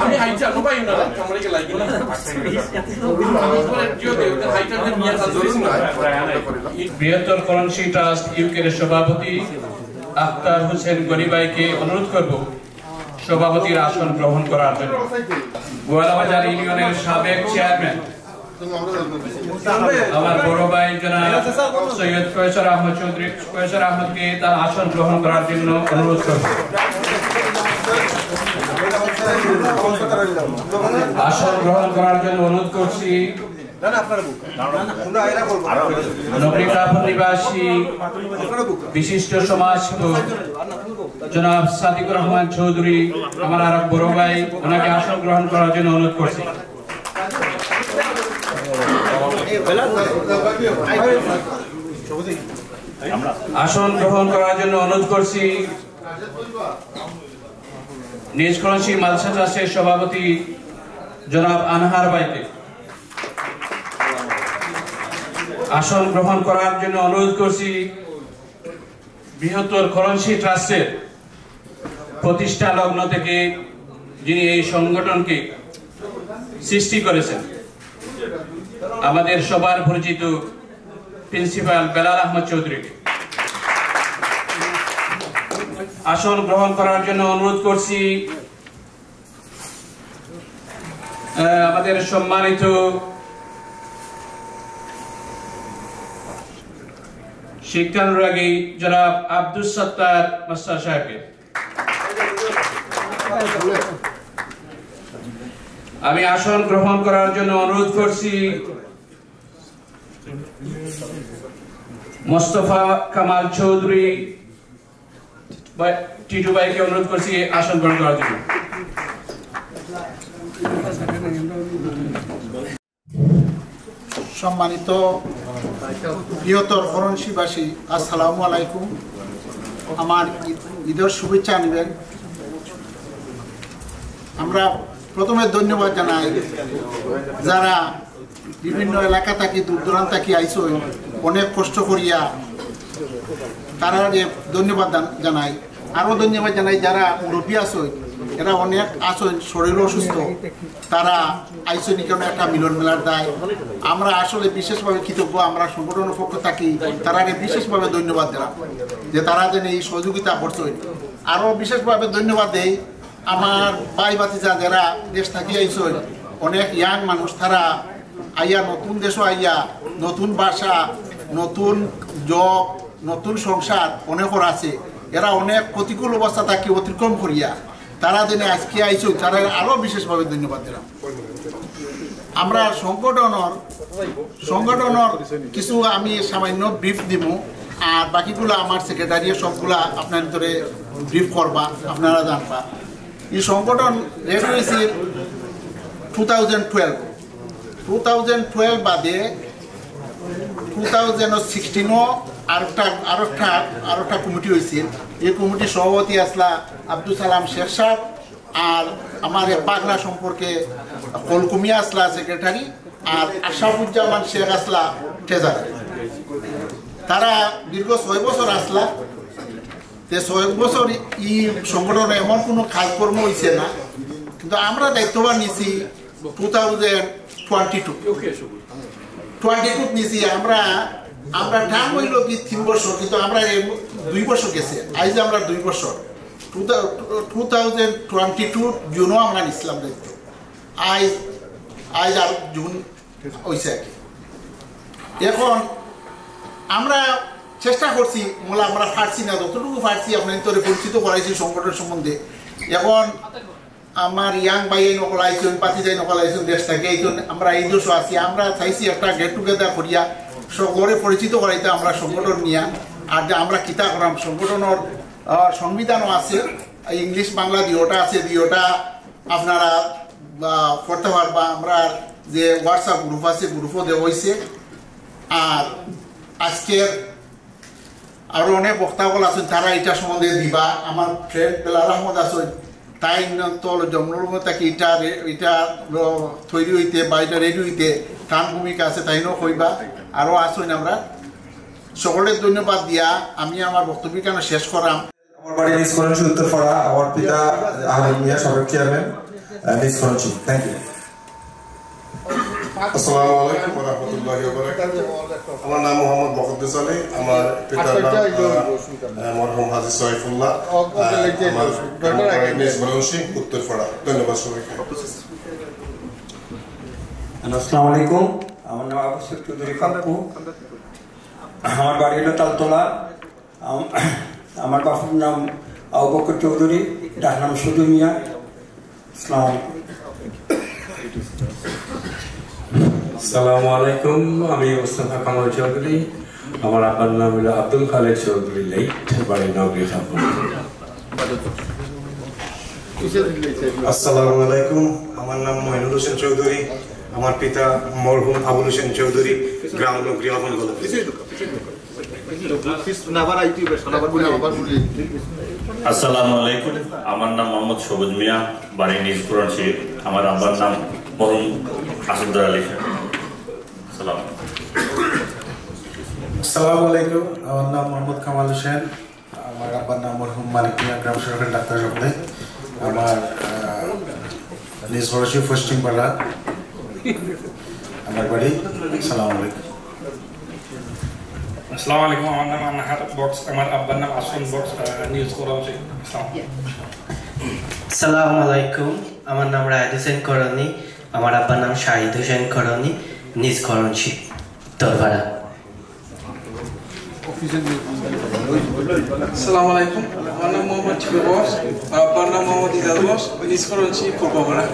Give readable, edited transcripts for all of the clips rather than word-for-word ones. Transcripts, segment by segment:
আমি হাইটা নো পাই না আমরা কে লাগি না বৃহত্তর করণশী ট্রাস্ট ইউকের সভাপতি আখতার হোসেন গনিভাইকে অনুরোধ করব সভাপতির আসন গ্রহণ করার জন্য। গোয়ালাবাজার ইউনিয়নের সাবেক চেয়ারম্যান আমার বড় ভাই জনাব সৈয়দ কয়সর আহমদ চৌধুরী কয়সর আহমদকে তার আসন গ্রহণ করার জন্য অনুরোধ করব। আসন গ্রহণ করার জন্য অনুরোধ করছি নগরীকাপুর নিবাসী বিশিষ্ট সমাজসেবক জনাব সাদিকুর রহমান চৌধুরী আমার আর বড় ভাই, ওনাকে আসন গ্রহণ করার জন্য অনুরোধ করছি। আসন গ্রহণ করার জন্য অনুরোধ করছি নিজ করণশী মাদ্রাসা ট্রাস্টের সভাপতি জনাব আনহার ভাইকে। আসন গ্রহণ করার জন্য অনুরোধ করছি বৃহত্তর করণশী ট্রাস্টের প্রতিষ্ঠা লগ্ন থেকে যিনি এই সংগঠনকে সৃষ্টি করেছেন, আমাদের সবার পরিচিত প্রিন্সিপাল বেলাল আহমদ চৌধুরীকে। আসন গ্রহণ করার জন্য অনুরোধ করছি আমাদের সম্মানিত শিক্ষানুরাগী জনাব আব্দুস সত্তার মাস্টার সাহেবকে। আমি আসন গ্রহণ করার জন্য অনুরোধ করছি মোস্তফা কামাল চৌধুরী টিটু ভাইকে অনুরোধ করছি আসন গ্রহণ করার জন্য। সম্মানিত বৃহত্তর করণশীবাসী, আসসালামু আলাইকুম। আমার ঈদের শুভেচ্ছা নেবেন। আমরা প্রথমে ধন্যবাদ জানাই যারা বিভিন্ন এলাকা থাকি দূর দূরান্ত থাকি আইসো, অনেক কষ্ট করিয়া তারা ধন্যবাদ জানাই। আরও ধন্যবাদ জানাই যারা মুরব্বী আসো, এরা অনেক আসন শরীর অসুস্থ, তারা আইসনি কেন একটা মিলন মেলার দায়। আমরা আসলে বিশেষভাবে কৃতজ্ঞ, আমরা সংগঠনের পক্ষ থাকি তারা বিশেষভাবে ধন্যবাদ দিলাম যে তারা যেন এই সহযোগিতা করছেন। আরও বিশেষভাবে ধন্যবাদ দেই আমার ভাই ভাতিজা যারা দেশ থাকি আইসন, অনেক ইয়াং মানুষ, তারা আইয়া নতুন দেশও আইয়া নতুন ভাষা, নতুন জব, নতুন সংসার অনেকর আছে। এরা অনেক প্রতিকূল অবস্থা থাকি অতিক্রম করিয়া তারা যেন আজকে আইসো, তারা আরও বিশেষভাবে ধন্যবাদ দিলাম। আমরা সংগঠনের কিছু আমি সামান্য ব্রিফ দিব, আর বাকিগুলো আমার সেক্রেটারি সবগুলা আপনার ভিতরে ব্রিফ করবা, আপনারা জানবা। এই সংগঠন রেডি হয়েছে 2012 বাদে 2016 আরেকটা কমিটি হয়েছিল। এই কমিটির সভাপতি আসলা আব্দুল সালাম শেখ সাহেব, আর আমার পাগলা সম্পর্কে কলকুমিয়া আসলা সেক্রেটারি, আর আশাফুজ্জামান শেখ আসলা ট্রেজারার। তারা দীর্ঘ 6 বছর আসলা। 6 বছর এই সংগঠনে এমন কোনো কাজকর্ম হয়েছে না, কিন্তু আমরা দায়িত্ববান নিছি 2022 নিছি। আমরা টাইম হইল কি 3 বছর, কিন্তু আমরা 2 বছর গেছে। আজ আমরা 2 বছর 2022 জুনও আমরা নিছিলাম দায়িত্ব। আজ আর জুন হয়েছে আর কি। এখন আমরা চেষ্টা করছি, মোলা আমরা পারছি না, যতটুকু পারছি আপনার তোরে পরিচিত করাইছি সংগঠন সম্বন্ধে। এখন আমার ইয়াং ভাই নকল আইসুন, পাতি যাই নকল আইসুন, দেশ থেকে এইজন আমরা এই দোষও আছি। আমরা চাইছি একটা গেট টুগেদার করিয়া সকলে পরিচিত করাইতে আমরা সংগঠন নিয়া। আর যে আমরা কিতা করাম, সংগঠনের সংবিধানও আছে, ইংলিশ বাংলা দুইটা আছে, দুইটা আপনারা করতে পারবা। আমরা যে হোয়াটসঅ্যাপ গ্রুপ আছে, গ্রুপও দেওয়া হয়েছে। আর আজকের আরও অনেক বক্তাবল আছেন, তারা এটা সম্বন্ধে দিবা। আমার ফ্রেন্ড বেলাল আহমদ আছেন, তাই তল জমনুর মধ্যে এটা তৈরি হইতে বা এটা রেডি হইতে টান ভূমিকা আছে, তাইনও কইবা। আরও আসুন, আমরা সকলের ধন্যবাদ দিয়া আমি আমার বক্তব্য কেন শেষ করাম। আমার বাড়ি উত্তরপাড়া। আমার পিতা আহমেদ মিয়া সাবেক চেয়ারম্যান, নিজ করণশী। Thank you. আসসালামু আলাইকুম ওয়া রাহমাতুল্লাহি ওয়া বারাকাতুহু। আমার নাম মোহাম্মদ মুকদ্দাস আলী। আমার পিতার নাম মরহুম হাজী সৈফুল্লাহ। আমার নিজ করণশী উত্তরপাড়া। ধন্যবাদ সবাইকে। আসসালামু আলাইকুম, আমার নাম আবু সুফ চৌধুরী কাপ্পু। আমার বাড়ি হলো তালতলা। আমার বাবার নাম আবু বকর চৌধুরী, ডাক নাম সুদু মিয়া। আসসালামু আলাইকুম। আসসালামু আলাইকুম, আমি মোস্তফা কামাল চৌধুরী। আমার আব্বার নাম হলো আব্দুল খালেক চৌধুরী, লেট, বাড়ি নগরী খাপুর। আসসালামু আলাইকুম, আমার নাম মহিনুর হোসেন চৌধুরী। আমার পিতা মরহুম আবুল হোসেন চৌধুরী, গ্রাম নগরী অবনগোলা। আসসালামু আলাইকুম, আমার নাম মোহাম্মদ সবুজ মিয়া, বাড়ি নিজ করণশী। আমার আব্বার নাম মরহুম আসিফুদ্দার আলী। আসসালামু আলাইকুম, আমার নাম মোহাম্মদ কামাল হোসেন। আমার আব্বার নাম মরহুম মালিক মিয়া, গ্রাম সরকারি ডাক্তার সকলে। আমার নিজ করণশী পশ্চিমপাড়া আমার বাড়ি। আসসালামু আলাইকুম। আসসালামু আলাইকুম, আমার নাম আনহার বক্স। আমার আব্বার নাম আসন বক্স, নিউজ করণশী। আসসালামু আলাইকুম, আমার নাম রায়দ হোসেন করণী। আমার আব্বার নাম শাহিদ হোসেন করণী, নিজ করণশী উত্তরপাড়া। আসসালামু আলাইকুম, আমার নাম মোহাম্মদ টিপু বস, আমার আব্বার নাম মোহাম্মদ ইজাজ বস, নিজ করণশী পূর্বপাড়া।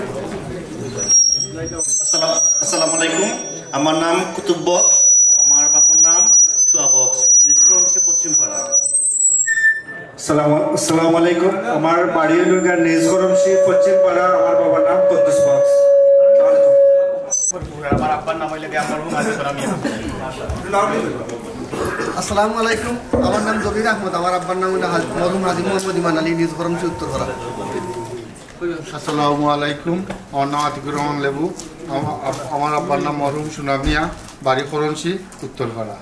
আসসালামু আলাইকুম, আমার নাম কুতুব বক্স। আমার বাবার নাম সুয়া বক্স, নিজ করণশী পশ্চিমপাড়া। আসসালামু আলাইকুম, আমার বাড়ি হলো নিজ করণশী পশ্চিমপাড়া। আমার বাবার নাম কুদ্দুস বক্স। আমার আব্বার নাম হইলে মরহুম হাজী সালামিয়া। আসসালামু আলাইকুম, আমার নাম জবির আহমদ। আমার আব্বার নাম হইল মরহুম হাজী মোহাম্মদ ইমান আলী, নিজ করণশী উত্তরপাড়া। আসসালামু আলাইকুম, আমার নাম আতিকুর রহমান লেবু। আমার আব্বার নাম মরহুম সুনামিয়া, বাড়ি করণশী উত্তরপাড়া।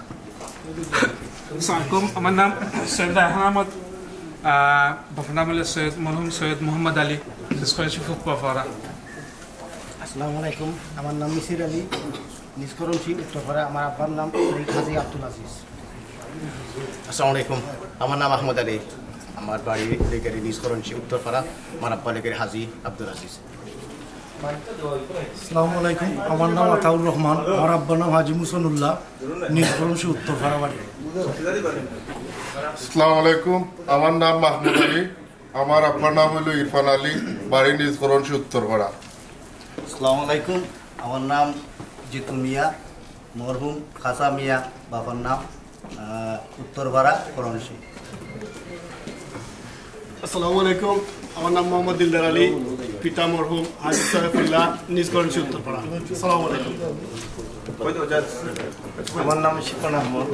আসসালামু আমার নাম সৈয়দ রায়হান আহমদ। বাবার নাম হলো মরহুম সৈয়দ মোহাম্মদ আলী, নিজ করণশী পূর্বপাড়া। আসসালামু আলাইকুম, আমার নাম মিসির আলী, নিজ করণশী উত্তরপাড়া। আমার আব্বার নাম হাজী আব্দুল আজিজ। আসসালামু আলাইকুম, আমার নাম আহমদ আলী। আমার বাড়ি লেগারি নিজ করণশী উত্তরপাড়া। আমার আব্বা লেগারি হাজী আব্দুল আজিজ। আসসালামু আলাইকুম, আমার নাম আতাউর রহমান। আমার আব্বার নাম হাজী মুসানুল্লাহ, নিজ করণশী উত্তরপাড়া বাড়ি। আসসালামু আলাইকুম, আমার নাম মাহমুদ আলী। আমার আব্বার নাম হলো ইরফান আলী, বাড়ি নিজ করণশী উত্তরপাড়া। আসসালামু আলাইকুম, আমার নাম জিতু মিয়া, মরহুম খাসা মিয়া, বাবার নাম উত্তরপাড়া করণশী। আসসালামু আলাইকুম, আমার নাম মোহাম্মদ দিলদার আলী, পিতা মরহুম হাজী সাইফুল্লাহ, নিজ করণশী উত্তরপাড়া। আসসালামু আলাইকুম। আমার নাম শিপন আহমদ।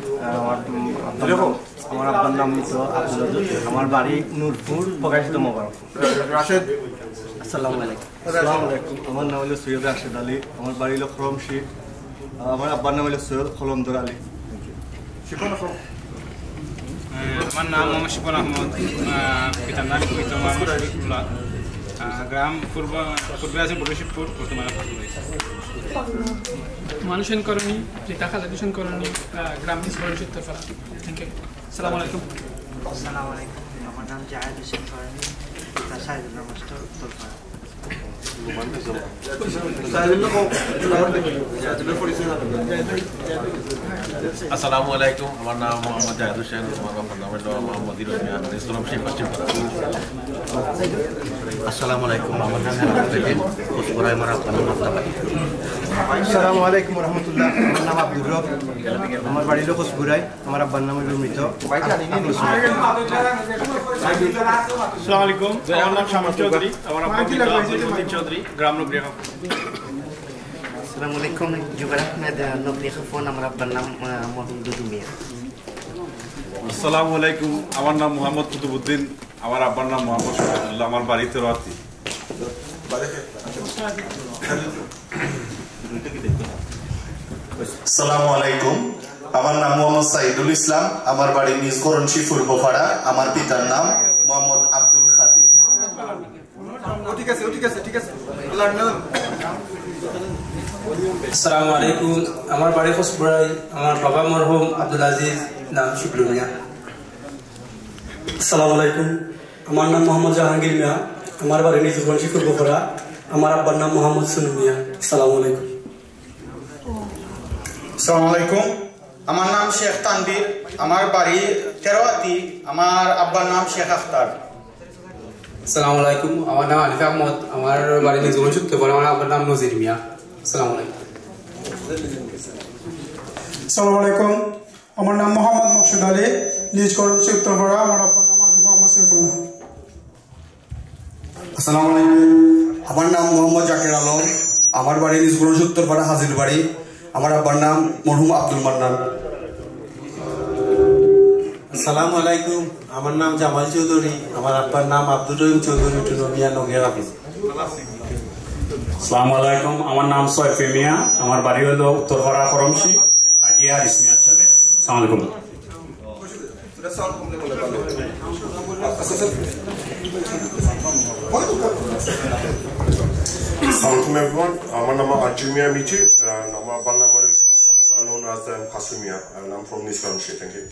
আমার আব্বার নাম মৃত আব্দুল আজিজ। আমার বাড়ি নূরপুর, প্রকাশিত মোবারকপুর। রাশেদ। আসসালামু আলাইকুম। আমার নাম হলো সৈয়দ রাশেদ আলী। আমার বাড়ি হলো খরমশী। আমার আব্বার নাম হলো সৈয়দ খলমদর আলী। আমার নাম মোহাম্মদ শিপন আহমদ, পিতার নাম শরীফুল্লাহ, গ্রাম পূর্বে আছে বরশিবপুর, বর্তমানে মানুষেন করণী, পিতা খালেদ হোসেন করণী, গ্রাম নিজ করণশী উত্তরপাড়া। Thank you. আসসালামু আলাইকুম। আসসালামু আলাইকুম, আমার নাম জাহেদ হোসেন করণী, পিতা সাইদুল্লাহ মাস্টার, উত্তরপাড়া। আসসালামু আলাইকুম, আমার নাম মোহাম্মদ জাহেদ হোসেন। আমার বাবার নাম হলো মোহাম্মদ ইরমিয়া, নিজ করণশী পশ্চিমপাড়া। আসসালামু আলাইকুম, আমার নাম কোচপুরায়। আমার আব্বার নাম আফতাব আলী। আসসালামু আলাইকুম রহমতুল্লাহ, আমার নাম আব্দুর রব। আমার বাড়ি হলো কোচপুরায়। আমার আব্বার নাম হলো মৃত। আসসালামু আলাইকুম, আমার নাম শামীম চৌধুরী। আমার আব্বা মৃত চৌধুরী, গ্রাম নগরী খাপুর। আসসালামু আলাইকুম, জুবাইর আহমেদ, নগরী খাপুর। আমার আব্বার নাম মরহুম দুদু মিয়া। আসসালামু আলাইকুম, আমার নাম মোহাম্মদ কুতুবুদ্দিন। আমার আব্বার নাম মোহাম্মদ শফিউল্লাহ। আমার বাড়িতে রাতি। আসসালামু আলাইকুম, আমার নাম মোহাম্মদ সাইদুল ইসলাম। আমার বাড়ি নিজ করণশী পূর্বপাড়া। আমার পিতার নাম মোহাম্মদ আব্দুল খাদির। ঠিক আছে, ঠিক আছে, ঠিক আছে। আসসালামু আলাইকুম আমার বাড়ি খসপুরাই আমার বাবা মরহুম আব্দুল আজিজ নাম শিবলু মিয়া আসসালামু আলাইকুম আমার নাম মোহাম্মদ জাহাঙ্গীর মিয়া আমার বাড়ি নিজগঞ্জ পূর্বপাড়া আমার আব্বার নাম মোহাম্মদ সুনু মিয়া আসসালামু আলাইকুম আসসালামু আলাইকুম আমার নাম শেখ তানবীর আমার বাড়ি তেরোয়াতি আমার আব্বার নাম শেখ আখতার আসসালামু আলাইকুম আমার নাম আলিফ আহমদ আমার বাড়ি নিজগঞ্জ উত্তরপাড়া আমার আব্বার নাম নজির মিয়া আসসালামু আলাইকুম আসসালামু আলাইকুম আমার নাম মোহাম্মদ মকসুদ আলী নিজ করমচি উত্তরপাড়া আমার আব্বার নাম আজি মোহাম্মদ সৈফুল্লাহ আসসালামু আলাইকুম আমার নাম মোহাম্মদ জাকির আলম আমার বাড়ি নিজগঞ্জ উত্তরপাড়া হাজির বাড়ি আমার আব্বার নাম মরহুম আব্দুল মান্নান আসসালামু আলাইকুম আমার নাম জামাল চৌধুরী আমার আব্বার নাম আব্দুর রহিম চৌধুরী টুনমিয়া নগিয়া হাফিজ আসসালামু আলাইকুম আমার নাম সয়ফি মিয়া আমার বাড়ি হলো উত্তরপাড়া করমশি আজিয়া ইসমিয়া ছেলে আসসালামু আলাইকুম Assalamualaikum everyone. My name is Arjumia Michi. My name is Isakullah, known as Kasumia, and I'm from this country. Thank you.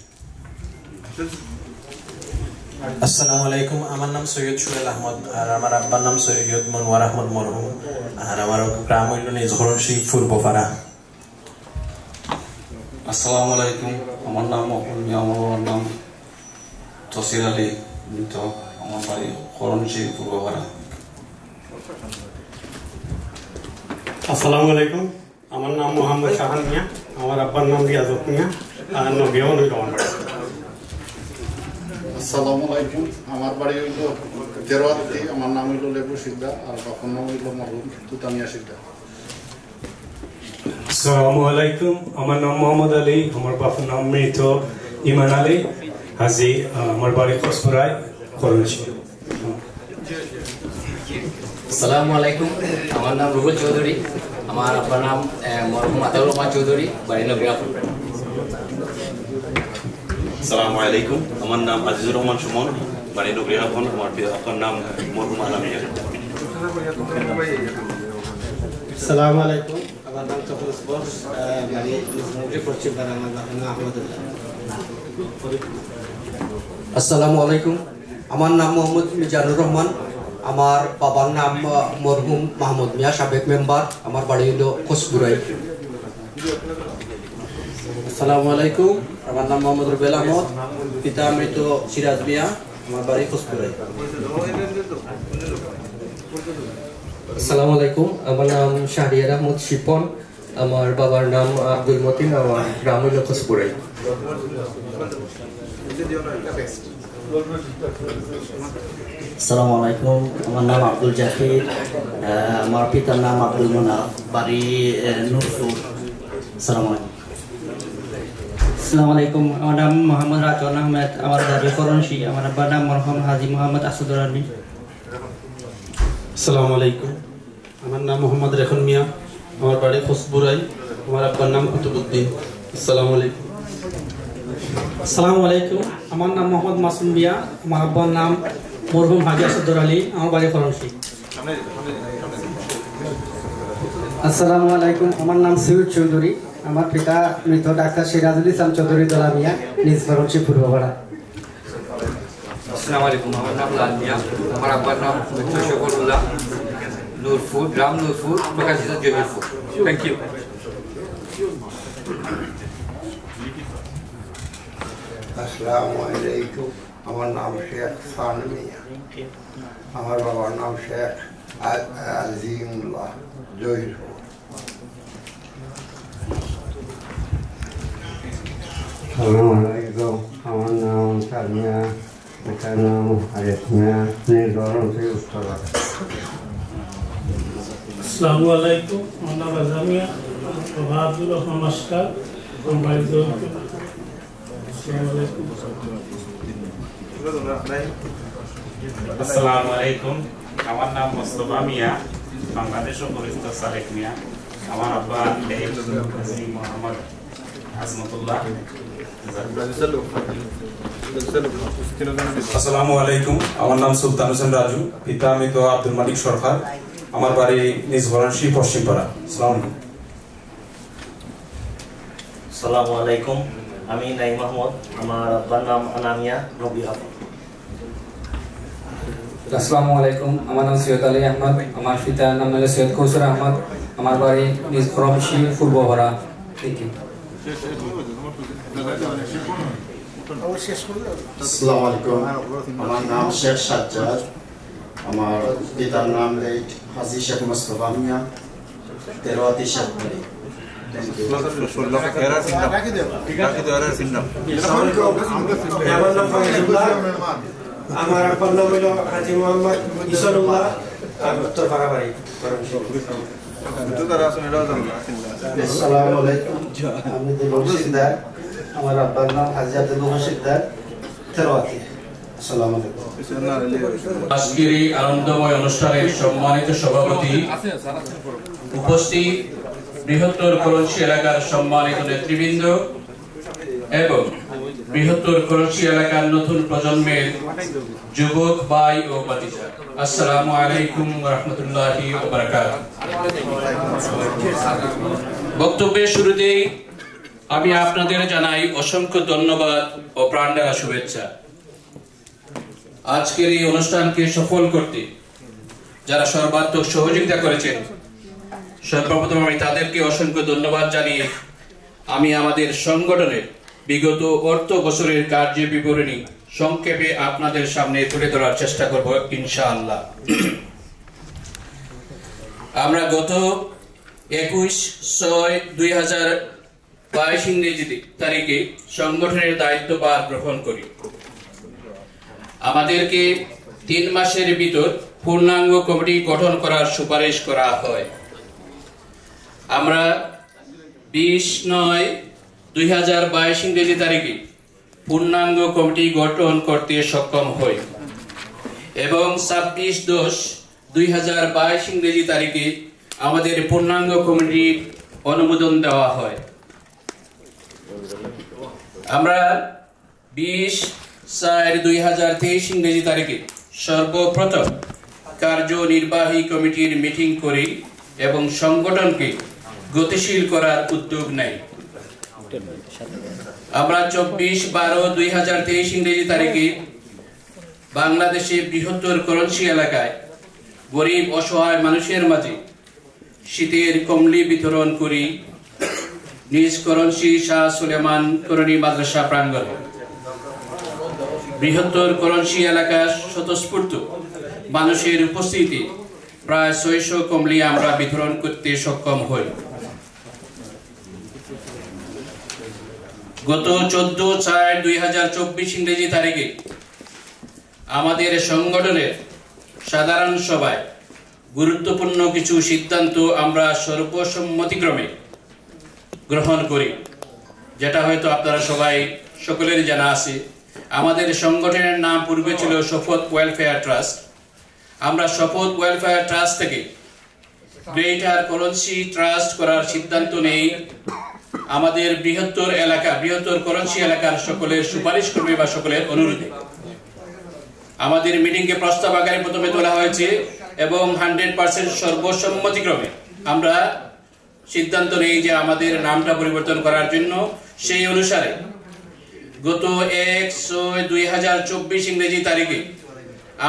আসসালামু আলাইকুম আমার নাম সৈয়দ সুহেল আহমদ আর আমার আব্বার নাম সৈয়দ মনোয়ার আহমদ মরহুম আর আমার গ্রাম হইল নিজগঞ্জ পূর্বপাড়া আসসালামু আলাইকুম আমার নাম মকুল মিয়া আমার নাম তসির আলী মৃত আমার বাড়ি করণশী পূর্বপাড়া আসসালামু আলাইকুম আমার নাম মোহাম্মদ শাহান মিয়া আমার আব্বার নাম রিয়াজত মিয়া আর নবিয়া নই আমার বাড়ি আসসালামু আলাইকুম আমার বাড়ি হইল তেরোয়াতি আমার নাম হইল লেবু সিদ্ধা আর বাবার নাম হইল মরহুম তুতামিয়া সিদ্ধা আসসালামু আলাইকুম আমার নাম মোহাম্মদ আলী আমার বাবার নাম মৃত ইমান আলী হাজি আমার বাড়ি খসপুরায় করণশী আসসালামু আলাইকুম আমার নাম রুহুল চৌধুরী আমার আব্বার নাম মরহুম আতাউর রহমান চৌধুরী বাড়ি নগিয়াপুর আসসালামু আলাইকুম আমার নাম আজিজুর রহমান সুমন বাড়ি নগরিয়াপুর আমার আব্বার নাম মরহুম আলামিয়া আসসালামু আলাইকুম আমার নাম তফুল বস বাড়ি নগরী পশ্চিম পাড়া আমার বাবার নাম আহমদুল্লাহ আসসালামু আলাইকুম আমার নাম মোহাম্মদ মিজানুর রহমান আমার বাবার নাম মরহুম মাহমুদ মিয়া সাবেক মেম্বার আমার বাড়ি হলো খসপুরাই আসসালামু আলাইকুম আমার নাম মোহাম্মদ রুবেল আহমদ পিতা মৃত সিরাজ মিয়া আমার বাড়ি খসপুরাই আসসালামু আলাইকুম আমার নাম শাহরিয়ার আহমদ শিপন আমার বাবার নাম আব্দুল মতিন আমার গ্রাম হলো খসপুরাই আসসালামু আলাইকুম আমার নাম আব্দুল জাকির আমার পিতার নাম আব্দুল মোনাফ বাড়ি নূরপুর আসসালামু আলাইকুম আসসালামু আলাইকুম আমার নাম মোহাম্মদ রাজন আহমেদ আমার বাড়ি করণশী আমার আব্বার নাম মরহুম হাজি মোহাম্মদ আসাদুর আলী আসসালামু আলাইকুম আমার নাম মোহাম্মদ রেখন মিয়া আমার বাড়ি খসপুরাই আমার আব্বার নাম কুতুবুদ্দিন আসসালামু আলাইকুম আসসালামু আলাইকুম আমার নাম মোহাম্মদ মাসুম মিয়া আমার আব্বার নাম মরহুম হাজি আসাদুর আলী আমার বাড়ি করণশী আসসালামু আলাইকুম আমার নাম সৈয়দ চৌধুরী আমার পিতা মৃত ডাক্তার সিরাজুল ইসলাম চৌধুরী দলামিয়া নিজ করণশী পূর্বপাড়া আসসালামু আলাইকুম আমার নাম লাল মিয়া আমার আব্বার নাম মিত্র শকরুল্লাহ নূরপুর গ্রাম নূরপুর প্রকাশিত জমিরপুর থ্যাংক ইউ আসসালামু আলাইকুম আমার নাম শেখ সান মিয়া আমার বাবার নাম শেখ আজিমুল্লাহ জহিরপুর আসসালামু আলাইকুম আমার নাম সালমিয়া পিতার নাম হারিস মিয়া নির্গরণ থেকে উত্তরা আসসালামু আলাইকুম আমার নাম রাজা মিয়া বাবা আব্দুল রহমান মাস্টার আমার বাড়ি দৌলতপুর আসসালামু আলাইকুম আমার নাম মোস্তফা মিয়া বাংলাদেশ পরিচিত সালেক মিয়া আমার আব্বা মোহাম্মদ আজমতুল্লাহ আসসালামু আলাইকুম আমার নাম সুলতান হোসেন রাজু পিতা মৃত আব্দুল মালিক সরকার আমার বাড়ি নিজ ভরানসি পশ্চিমপাড়া। সালামু আলাইকুম, আমি নাইম আহমদ, আমার আব্বার নাম আনামিয়া নবী আহমদ। আসসালামু আলাইকুম, আমার নাম সৈয়দ আলী আহমদ, আমার পিতার নাম হলো সৈয়দ কৌসর আহমদ, আমার বাড়ি নিজ ভরানসি পূর্বপাড়া। আসসালামু আলাইকুম, আমার নাম শেখ সাজ্জাদ, আমার পিতার নাম লেট হাজি শেখ মুস্তফা মিয়া, তেরোয়াতি শেখ বাড়ি। আমার আব্বার নাম হলো হাজি মোহাম্মদ ইসনুল্লাহ, উত্তরপাড়া বাড়ি। আসসালামু আলাইকুম, আমি দিলুর সিকদার, আমার আব্বার নাম হাজি আব্দুল সিকদার, তেরোয়াতি। আসসালামু আলাইকুম। আজকের এই আনন্দময় অনুষ্ঠানের সম্মানিত সভাপতি, উপস্থিত বৃহত্তর করঞ্চি এলাকার সম্মানিত নেতৃবৃন্দ এবং বৃহত্তর করঞ্চি এলাকার নতুন প্রজন্মের যুবক ভাই ও ভাতিজা, আসসালামু আলাইকুম ওয়া রাহমাতুল্লাহি ওয়া বারাকাতুহু। বক্তব্যের শুরুতেই আমি আপনাদের জানাই অসংখ্য ধন্যবাদ ও প্রাণঢালা শুভেচ্ছা। আজকের এই অনুষ্ঠানকে সফল করতে যারা সর্বাত্মক সহযোগিতা করেছেন, সর্বপ্রথম আমি তাদেরকে অসংখ্য ধন্যবাদ জানিয়ে আমি আমাদের সংগঠনের বিগত অর্থ বছরের কার্য বিবরণী সংক্ষেপে আপনাদের সামনে তুলে ধরার চেষ্টা করব ইনশাআল্লাহ। আমরা গত 21/6/2022 ইংরেজি তারিখে সংগঠনের দায়িত্বভার গ্রহণ করি। আমাদেরকে 3 মাসের ভিতর পূর্ণাঙ্গ কমিটি গঠন করার সুপারিশ করা হয়। আমরা 20/9/2022 ইংরেজি তারিখে পূর্ণাঙ্গ কমিটি গঠন করতে সক্ষম হই এবং 26/10/2022 ইংরেজি তারিখে আমাদের পূর্ণাঙ্গ কমিটির অনুমোদন দেওয়া হয়। আমরা 20/4/2023 ইংরেজি তারিখে সর্বপ্রথম কার্যনির্বাহী কমিটির মিটিং করি এবং সংগঠনকে গতিশীল করার উদ্যোগ নেই। আমরা 24/12/2023 ইংরেজি তারিখে বাংলাদেশে বৃহত্তর করঞ্চি এলাকায় গরিব অসহায় মানুষের মাঝে শীতের কমলি বিতরণ করি নিজ করঞ্চি শাহ সুলেমান করণী মাদ্রাসা প্রাঙ্গণে। বৃহত্তর করঞ্চি এলাকার স্বতঃস্ফূর্ত মানুষের উপস্থিতি প্রায় 600 কমলি আমরা বিতরণ করতে সক্ষম হই। গত 14/4/2024 ইংরেজি তারিখে আমাদের সংগঠনের সাধারণ সভায় গুরুত্বপূর্ণ কিছু সিদ্ধান্ত আমরা সর্বসম্মতিক্রমে গ্রহণ করি, যেটা হয়তো আপনারা সবাই সকলেরই জানা আছে। আমাদের সংগঠনের নাম পূর্বে ছিল শপথ ওয়েলফেয়ার ট্রাস্ট। আমরা শপথ ওয়েলফেয়ার ট্রাস্ট থেকে গ্রেটার করঞ্চি ট্রাস্ট করার সিদ্ধান্ত নেই। আমাদের বৃহত্তর করঞ্চি এলাকার সকলের সুপারিশ করবে বা সকলের অনুরোধে আমাদের মিটিংকে প্রস্তাব আকারে প্রথমে তোলা হয়েছে এবং 100% সর্বসম্মতিক্রমে আমরা সিদ্ধান্ত নেই যে আমাদের নামটা পরিবর্তন করার জন্য। সেই অনুসারে গত 1/6/2024 ইংরেজি তারিখে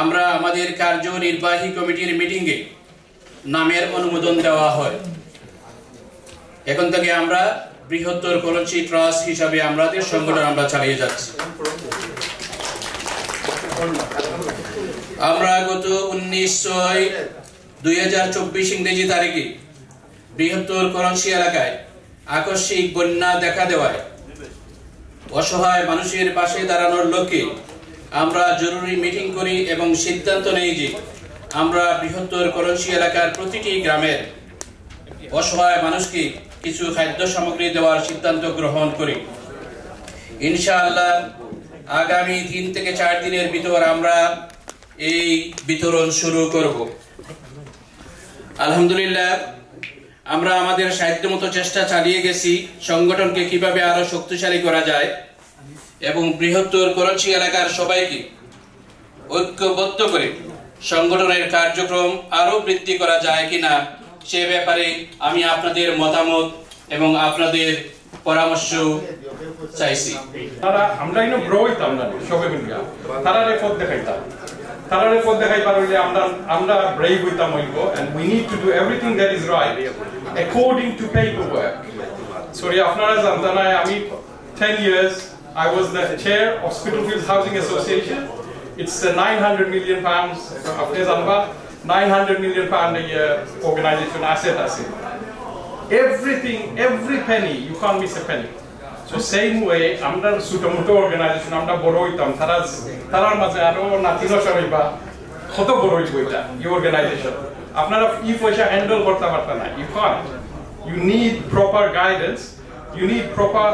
আমরা আমাদের কার্যনির্বাহী কমিটির মিটিংয়ে নামের অনুমোদন দেওয়া হয়। এখন থেকে আমরা বৃহত্তর করঞ্চি ট্রাস্ট হিসাবে আমাদের সংগঠন আমরা চালিয়ে যাচ্ছি। আমরা গত 19/6/2024 ইংরেজি তারিখে বৃহত্তর করঞ্চি এলাকায় আকস্মিক বন্যা দেখা দেওয়ায় অসহায় মানুষের পাশে দাঁড়ানোর লক্ষ্যে আমরা জরুরি মিটিং করি এবং সিদ্ধান্ত নেই যে আমরা বৃহত্তর করঞ্চি এলাকার প্রতিটি গ্রামের অসহায় মানুষকে কিছু খাদ্য সামগ্রী দেওয়ার সিদ্ধান্ত গ্রহণ করি। ইনশাআল্লাহ আগামী 3 থেকে 4 দিনের ভিতর আমরা এই বিতরণ শুরু করব। আলহামদুলিল্লাহ আমরা আমাদের সাধ্যমতো চেষ্টা চালিয়ে গেছি সংগঠনকে কিভাবে আরো শক্তিশালী করা যায় এবং বৃহত্তর করঞ্চি এলাকার সবাইকে ঐক্যবদ্ধ করে সংগঠনের কার্যক্রম আরো বৃদ্ধি করা যায় কিনা সে ব্যাপারে আমি আপনাদের মতামত এবং আপনাদের পরামর্শ চাইছি। তারা আমরা ইনো গ্রো হইতাম না সবে মিলিয়া তারা রেপোর্ট দেখাইতাম হইলে আমরা ব্রেভ হইতাম হইব and we need to do everything that is right according to paperwork. Sorry, আপনারা জানতেন না আমি 10 years I was the chair of Spitalfields Housing Association. It's 900 million pounds after Zanba, 900 million pound a year organization asset. Everything, every penny, you can't miss a penny. So same way, আমরা ছোটমোটো organisation আমরা বড় হইতাম তারার মাঝে আরো নাতিনো সবাইবা কত বড় হইব এটা এই অর্গানাইজেশন আপনারা ই পয়সা হ্যান্ডেল করতে পারতেন না you can you need proper guidance you need proper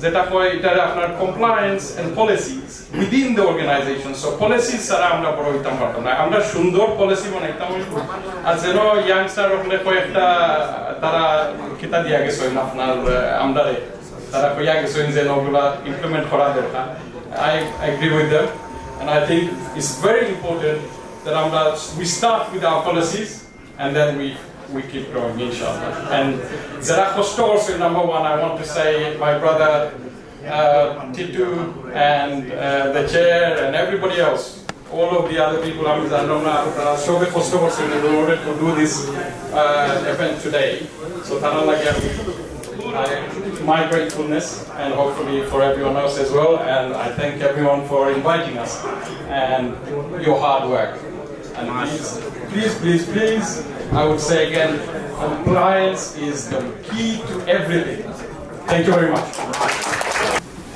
যেটা কয় এটা আপনার compliance and policies within the organization so policies ছাড়া আমরা বড় হইতাম পারতাম না আমরা সুন্দর পলিসি বানাইতাম আর যেন ইয়াংস্টার হলে কয়েকটা তারা কিতা দিয়া গেছে আপনার আমরারে তারা কইয়া গেছেন যে ওগুলা ইমপ্লিমেন্ট করা দরকার I agree with them and I think it's very important that we start with our policies and then we keep growing inshallah. And Zara Kostors, number one, I want to say my brother Titu and the chair and everybody else, all of the other people I'm Shobe Kostors in order to do this event today. So my gratefulness and hopefully for everyone else as well, and I thank everyone for inviting us and your hard work. And please, I would say again, compliance is the key to everything. Thank you very much.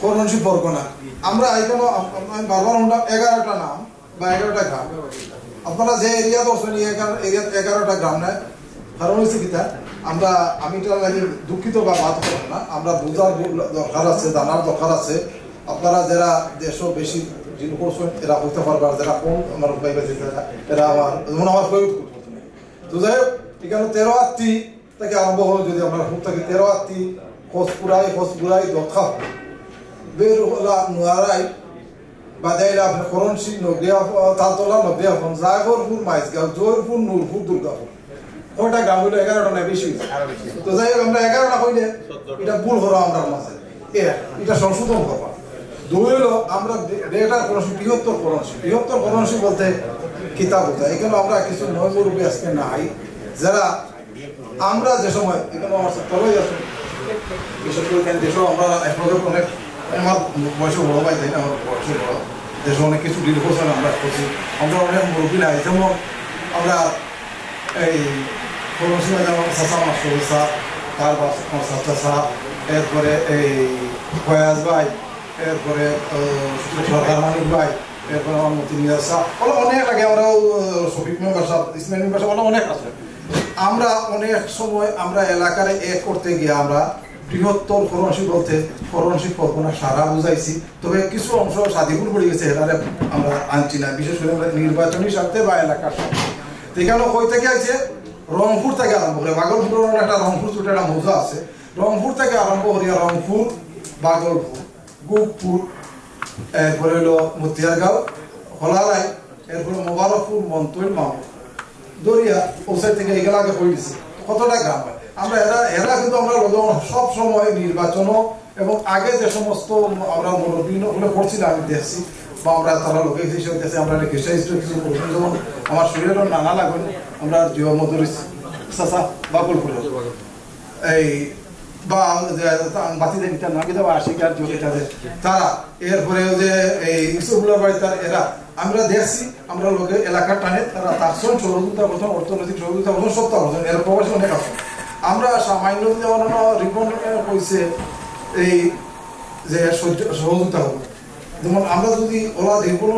করণশী বরগনা আমরা এখানে আমি বারবার শুনলাম 11টা নাম বা 11টা গ্রাম আপনারা যে area দর্শন এরিয়া 11টা গ্রাম নেয় কারণ হচ্ছে কিতা আমি এটা লাগে দুঃখিত বা বাদ করব না আমরা বুঝার দরকার আছে জানার দরকার আছে আপনারা যারা দেশও বেশি যিনি করছেন এরা হইতে পারবার যারা কোন আমার পাইবে এরা আমার প্রয়োগ করতে নেই তো যাই হোক এখানে 13 আত্মী থেকে আরম্ভ হলো যদি আমরা খুব থাকি 13 আত্মী খোসপুরাই দখা বের হলা নোয়ারাই বাদাইলা আপনার করণশী নগরিয়া তালতলা নগরিয়া ফোন জায়গরপুর মাইজগাঁও জোরপুর নূরপুর দুর্গাপুর কয়টা গ্রাম হইলো 11টা না বেশি তো যাই হোক আমরা 11টা হইলে এটা ভুল হলো আমরা মাঝে এটা সংশোধন করবা দুই হলো আমরা ডেটা করণশী বৃহত্তর করণশী বলতে কিতাব বোঝা এখানে আমরা কিছু নয়মুরুবী আজকে নাই যারা আমরা যে সময় এখানে আমার তলই আছে বিশেষ করে দেশেও আমরা একভাবে অনেক আমার বয়সে বড় ভাই তাই না আমার বয়সে বড় দেশে অনেক কিছু ডিল করছেন আমরা করছি আমরা অনেক মুরব্বী নাই যেমন আমরা এই করণশীলা যেমন চাচা মাস্টার সাহ তার চাচা সাহ এরপরে এই ফয়াজ ভাই এরপরে সরকার মানিক ভাই এরপরে আমার মতি নিয়াজ সাহ অনেক আগে আমরা শফিক মেম্বার সাহ ইসমাইল মেম্বার সাহ অনেক আছে আমরা অনেক সময় আমরা এলাকার এক করতে গিয়ে আমরা বৃহত্তর করণশী বলতে করণশী কল্পনা সারা বুঝাইছি তবে কিছু অংশ সাদিকুল পড়ে গেছে এটারে আমরা আনছি না বিশেষ করে আমরা নির্বাচনী স্বার্থে বা এলাকার স্বার্থে এখানে কই থেকে আছে রংপুর থেকে আরম্ভ করে বাগলপুরের একটা রংপুর ছোট একটা মৌজা আছে রংপুর থেকে আরম্ভ করিয়া রংপুর বাগলপুর গুপপুর এরপরে হলো মতিয়ারগাঁও হলারাই এরপরে মোবারকপুর মন্তৈল মামু দরিয়া ওসাইড থেকে এগুলো আগে হয়ে গেছে কতটা গ্রাম হয় আমরা এরা কিন্তু আমরা সব সময় নির্বাচন এবং আগে যে সমস্ত আমরা মুরব্বীগুলো করছিলাম আমি দেখছি বা আমরা তারা লোকে হিসেবে দেখছি আমরা কিছু করছি যেমন আমার শরীরেরও নানা লাগবে আমরা জিও মধুরি চাচা বাকুলপুরে এই বা বাতিদের গীতার নাম গীতা বা আশিকার জিওটাদের তারা এরপরে যে এই ইসুবুল্লাহ বাড়ি তার এরা আমরা দেখছি আমরা লোকের এলাকার টানে তারা তাকসন সহযোগিতা করছেন অর্থনৈতিক সহযোগিতা করছেন সপ্তাহ করছেন এর প্রবাসী অনেক আছে আমরা সামান্য যেমন রিপন কইছে এই যে সহযোগিতা হবে যেমন আমরা যদি ওলা রিপন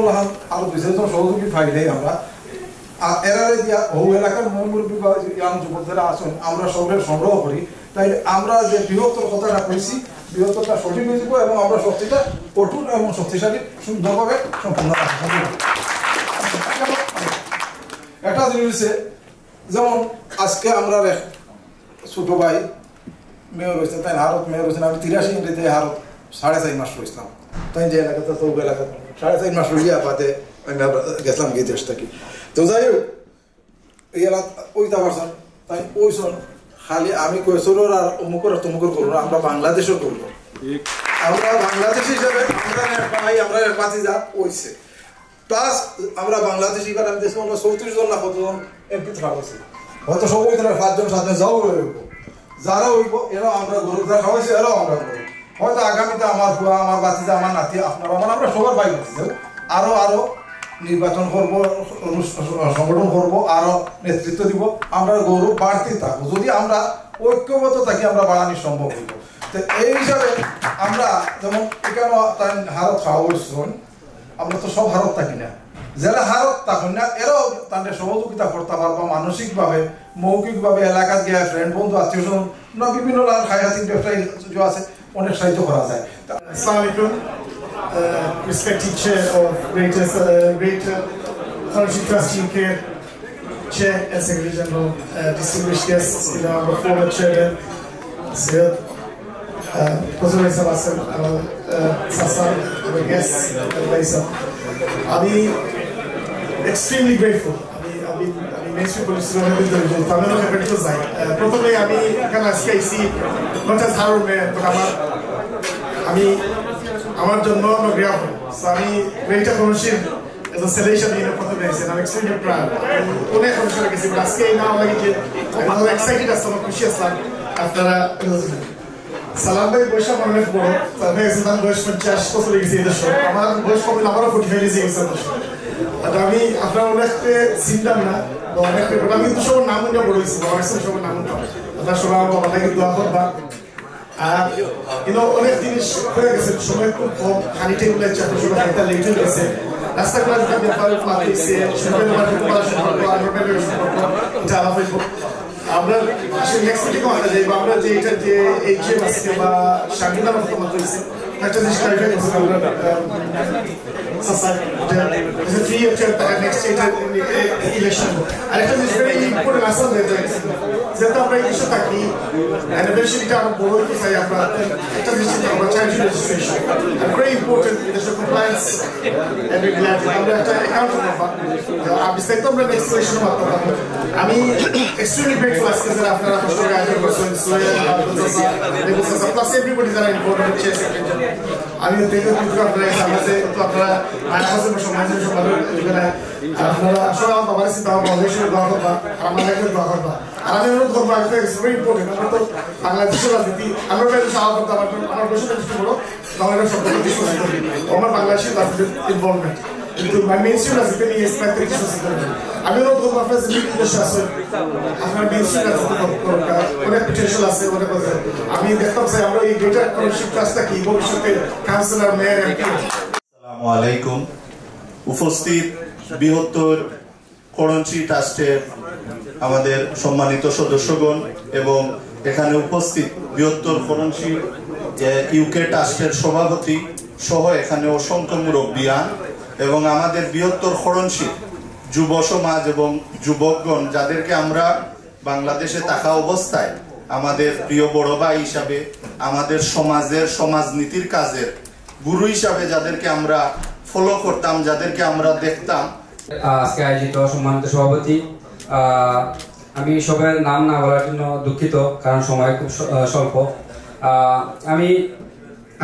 আরো বিশেষ সহযোগী পাইলে আমরা এরারে দিয়া বহু এলাকার মুরব্বী বা ইয়াং যুবক যারা আছেন আমরা সবের সংগ্রহ করি তাই আমরা যে বৃহত্তর কথাটা কইছি বৃহত্তরটা সঠিক হয়ে যাব এবং আমরা শক্তিটা কঠোর এবং শক্তিশালী সুন্দরভাবে সম্পূর্ণ একটা জিনিস যেমন আজকে আমরা ছোট ভাই মেয়র হয়েছে তাই হারত মেয়র হয়েছেন আমি 83 ইংরেজিতে হারত 4.5 মাস রয়েছিলাম তাই যে এলাকাতে চৌক এলাকা 4.5 মাস রইয়া বাদে গেছিলাম গিয়ে দেশ থাকি তো যাই হোক এই এলাকা ওইটা পারছেন তাই ওই শোন খালি আমি কৈশোর আর অমুকর আর তমুকর করবো না, আমরা বাংলাদেশও করবো। আমরা বাংলাদেশ হিসাবে আমরা পাতি যা ওইছে প্লাস আমরা বাংলাদেশ এবার আমি দেখছি আমরা 34 জন না কতজন এমপি থাকছি, হয়তো সবাই তারা 5 জন 7 জন যাও হইব, যারা হইব এরাও আমরা গরু যা খাওয়াইছি এরাও আমরা করবো। হয়তো আগামীতে আমার ফুয়া আমার বাতিজা আমার নাতি আপনারা আমরা সবার ভাই বাতিজা আরো নির্বাচন করব, সংগঠন করব, আরো নেতৃত্ব দিব, আমরা গৌরব বাড়তে থাকবো। যদি আমরা ঐক্যবদ্ধ থাকি আমরা বাড়ানো সম্ভব হইব। তো এই হিসাবে আমরা যেমন এখানে হারত খাওয়া বলছেন, আমরা তো সব হারত থাকি না, যারা হারত থাকুন না এরাও তাদের সহযোগিতা করতে পারবো মানসিকভাবে, মৌখিকভাবে, এলাকাত গিয়ে ফ্রেন্ড বন্ধু আত্মীয় স্বজন না বিভিন্ন খায়াতি ব্যবসায়ী আছে অনেক সাহায্য করা যায়। আসসালামু আলাইকুম, respected chair of Greater Karachi Trust UK, chair and secretary general, distinguished guests, our former chairman, Syed Professor Sabasan, Sasan, our guests, I'm extremely grateful. আমি মেনস্ট্রিম পুলিশ তামিলনাড়ু ক্যাপিটাল যাই। প্রথমে আমি এখানে আজকে আইসি নটা ধারণ আমার জন্য গ্রাফন আমি greater commercial edge a selection in প্রথমে আইসি। আমি এক্সট্রিমলি প্রাউড, অনেক অনুষ্ঠান গেছি, বাট আজকে এই নাম লাগে যে আমি এক্সাইটেড আসলাম, খুশি আসলাম। আপনারা সালাম ভাই বয়স আমার অনেক বড়, তারপরে তার বয়স 50 বছর গেছে এই দেশ, আমার বয়স কমে আমারও 45 গেছে এই দেশ। আমি আপনার অনেককে চিনতাম না, অনেককে আমি কিন্তু সবার নাম নিয়ে বড় হয়েছি, বাবার কাছে সবার নাম নিতাম। আপনার সবাই আমার বাবাকে দোয়া করবা। আর অনেক জিনিস হয়ে গেছে, সময় খুব কম, হানি টেবিলের চাকরি সবাই খাইতে লেট হয়ে গেছে, রাস্তাঘাট ব্যাপারে ফ্লাট হয়েছে, এটা আলাপ হইব। আমরা আসলে নেক্সট মিটিংও আনতে যাইব, আমরা যে এটা যে এইচএম আজকে বা স্বাধীনতার মতো মত হয়েছে একটা জিনিস ক্লারিফাই করছি আমরা ইলেকশন। আর একটা জিনিস ভেরি ইম্পর্টেন্ট আসল যেহেতু আমরা এই দেশে থাকি, অ্যানিভার্সারিটা আরো বড় হইতে চাই, আমরা একটা জিনিস আমরা চাইল্ড রেজিস্ট্রেশন ভেরি ইম্পর্টেন্ট, দেশের কমপ্লায়েন্স এন্ড রেগুলারিটি আমরা একটা অ্যাকাউন্ট করবো। বিস্তারিত আমরা নেক্সট ইলেকশন মাত্র পাবো। আমি এক্সট্রিমলি গ্রেটফুল আজকে যারা আপনারা কষ্ট করে আয়োজন করছেন, প্লাস এভরিবডি যারা ইম্পর্টেন্ট চেয়ার সেক্রেটারি, আমি আপনারা আমাদের তো আপনারা সমাজের সমাজ আপনারা আসলে আমার বাবার চিন্তা বাংলাদেশের দোয়া করবা, আমার লাইফের দোয়া করবা। আর আমি অনুরোধ করবো, ভেরি ইম্পর্টেন্ট, আমরা তো বাংলাদেশের রাজনীতি আমরা সাহায্য করতে আমার বসে বড় বাংলাদেশ সম্পর্কে বিশ্বাস করি, আমার বাংলাদেশের রাজনীতির ইনভলভমেন্ট, কিন্তু মেইনস্ট্রিম রাজনীতি নিয়ে এক্সপ্যাক্ট বিশ্বাস করি। আমি অনুরোধ করবো আপনার যে দেশে আছে আপনার মেইনস্ট্রিম রাজনীতি অনেক পোটেনশিয়াল আছে, অনেক কথা আমি দেখতাম চাই আমরা এই গ্রেটার কমার্শিয়াল ট্রাস্টটা কি ভবিষ্যতে কাউন্সিলর, মেয়র, এমপি। আসসালামু আলাইকুম। উপস্থিত বৃহত্তর করাচি ট্রাস্টের আমাদের সম্মানিত সদস্যগণ এবং এখানে উপস্থিত বৃহত্তর করাচি ইউকে ট্রাস্টের সভাপতি সহ এখানে অসংখ্য মুরব্বিয়ান এবং আমাদের বৃহত্তর করাচি যুব সমাজ এবং যুবকগণ, যাদেরকে আমরা বাংলাদেশে থাকা অবস্থায় আমাদের প্রিয় বড় ভাই হিসাবে, আমাদের সমাজের সমাজনীতির কাজের গুরু হিসাবে যাদেরকে আমরা ফলো করতাম, যাদেরকে আমরা দেখতাম। আজকে আয়োজিত সম্মানিত সভাপতি, আমি সবার নাম না বলার জন্য দুঃখিত, কারণ সময় খুব স্বল্প। আমি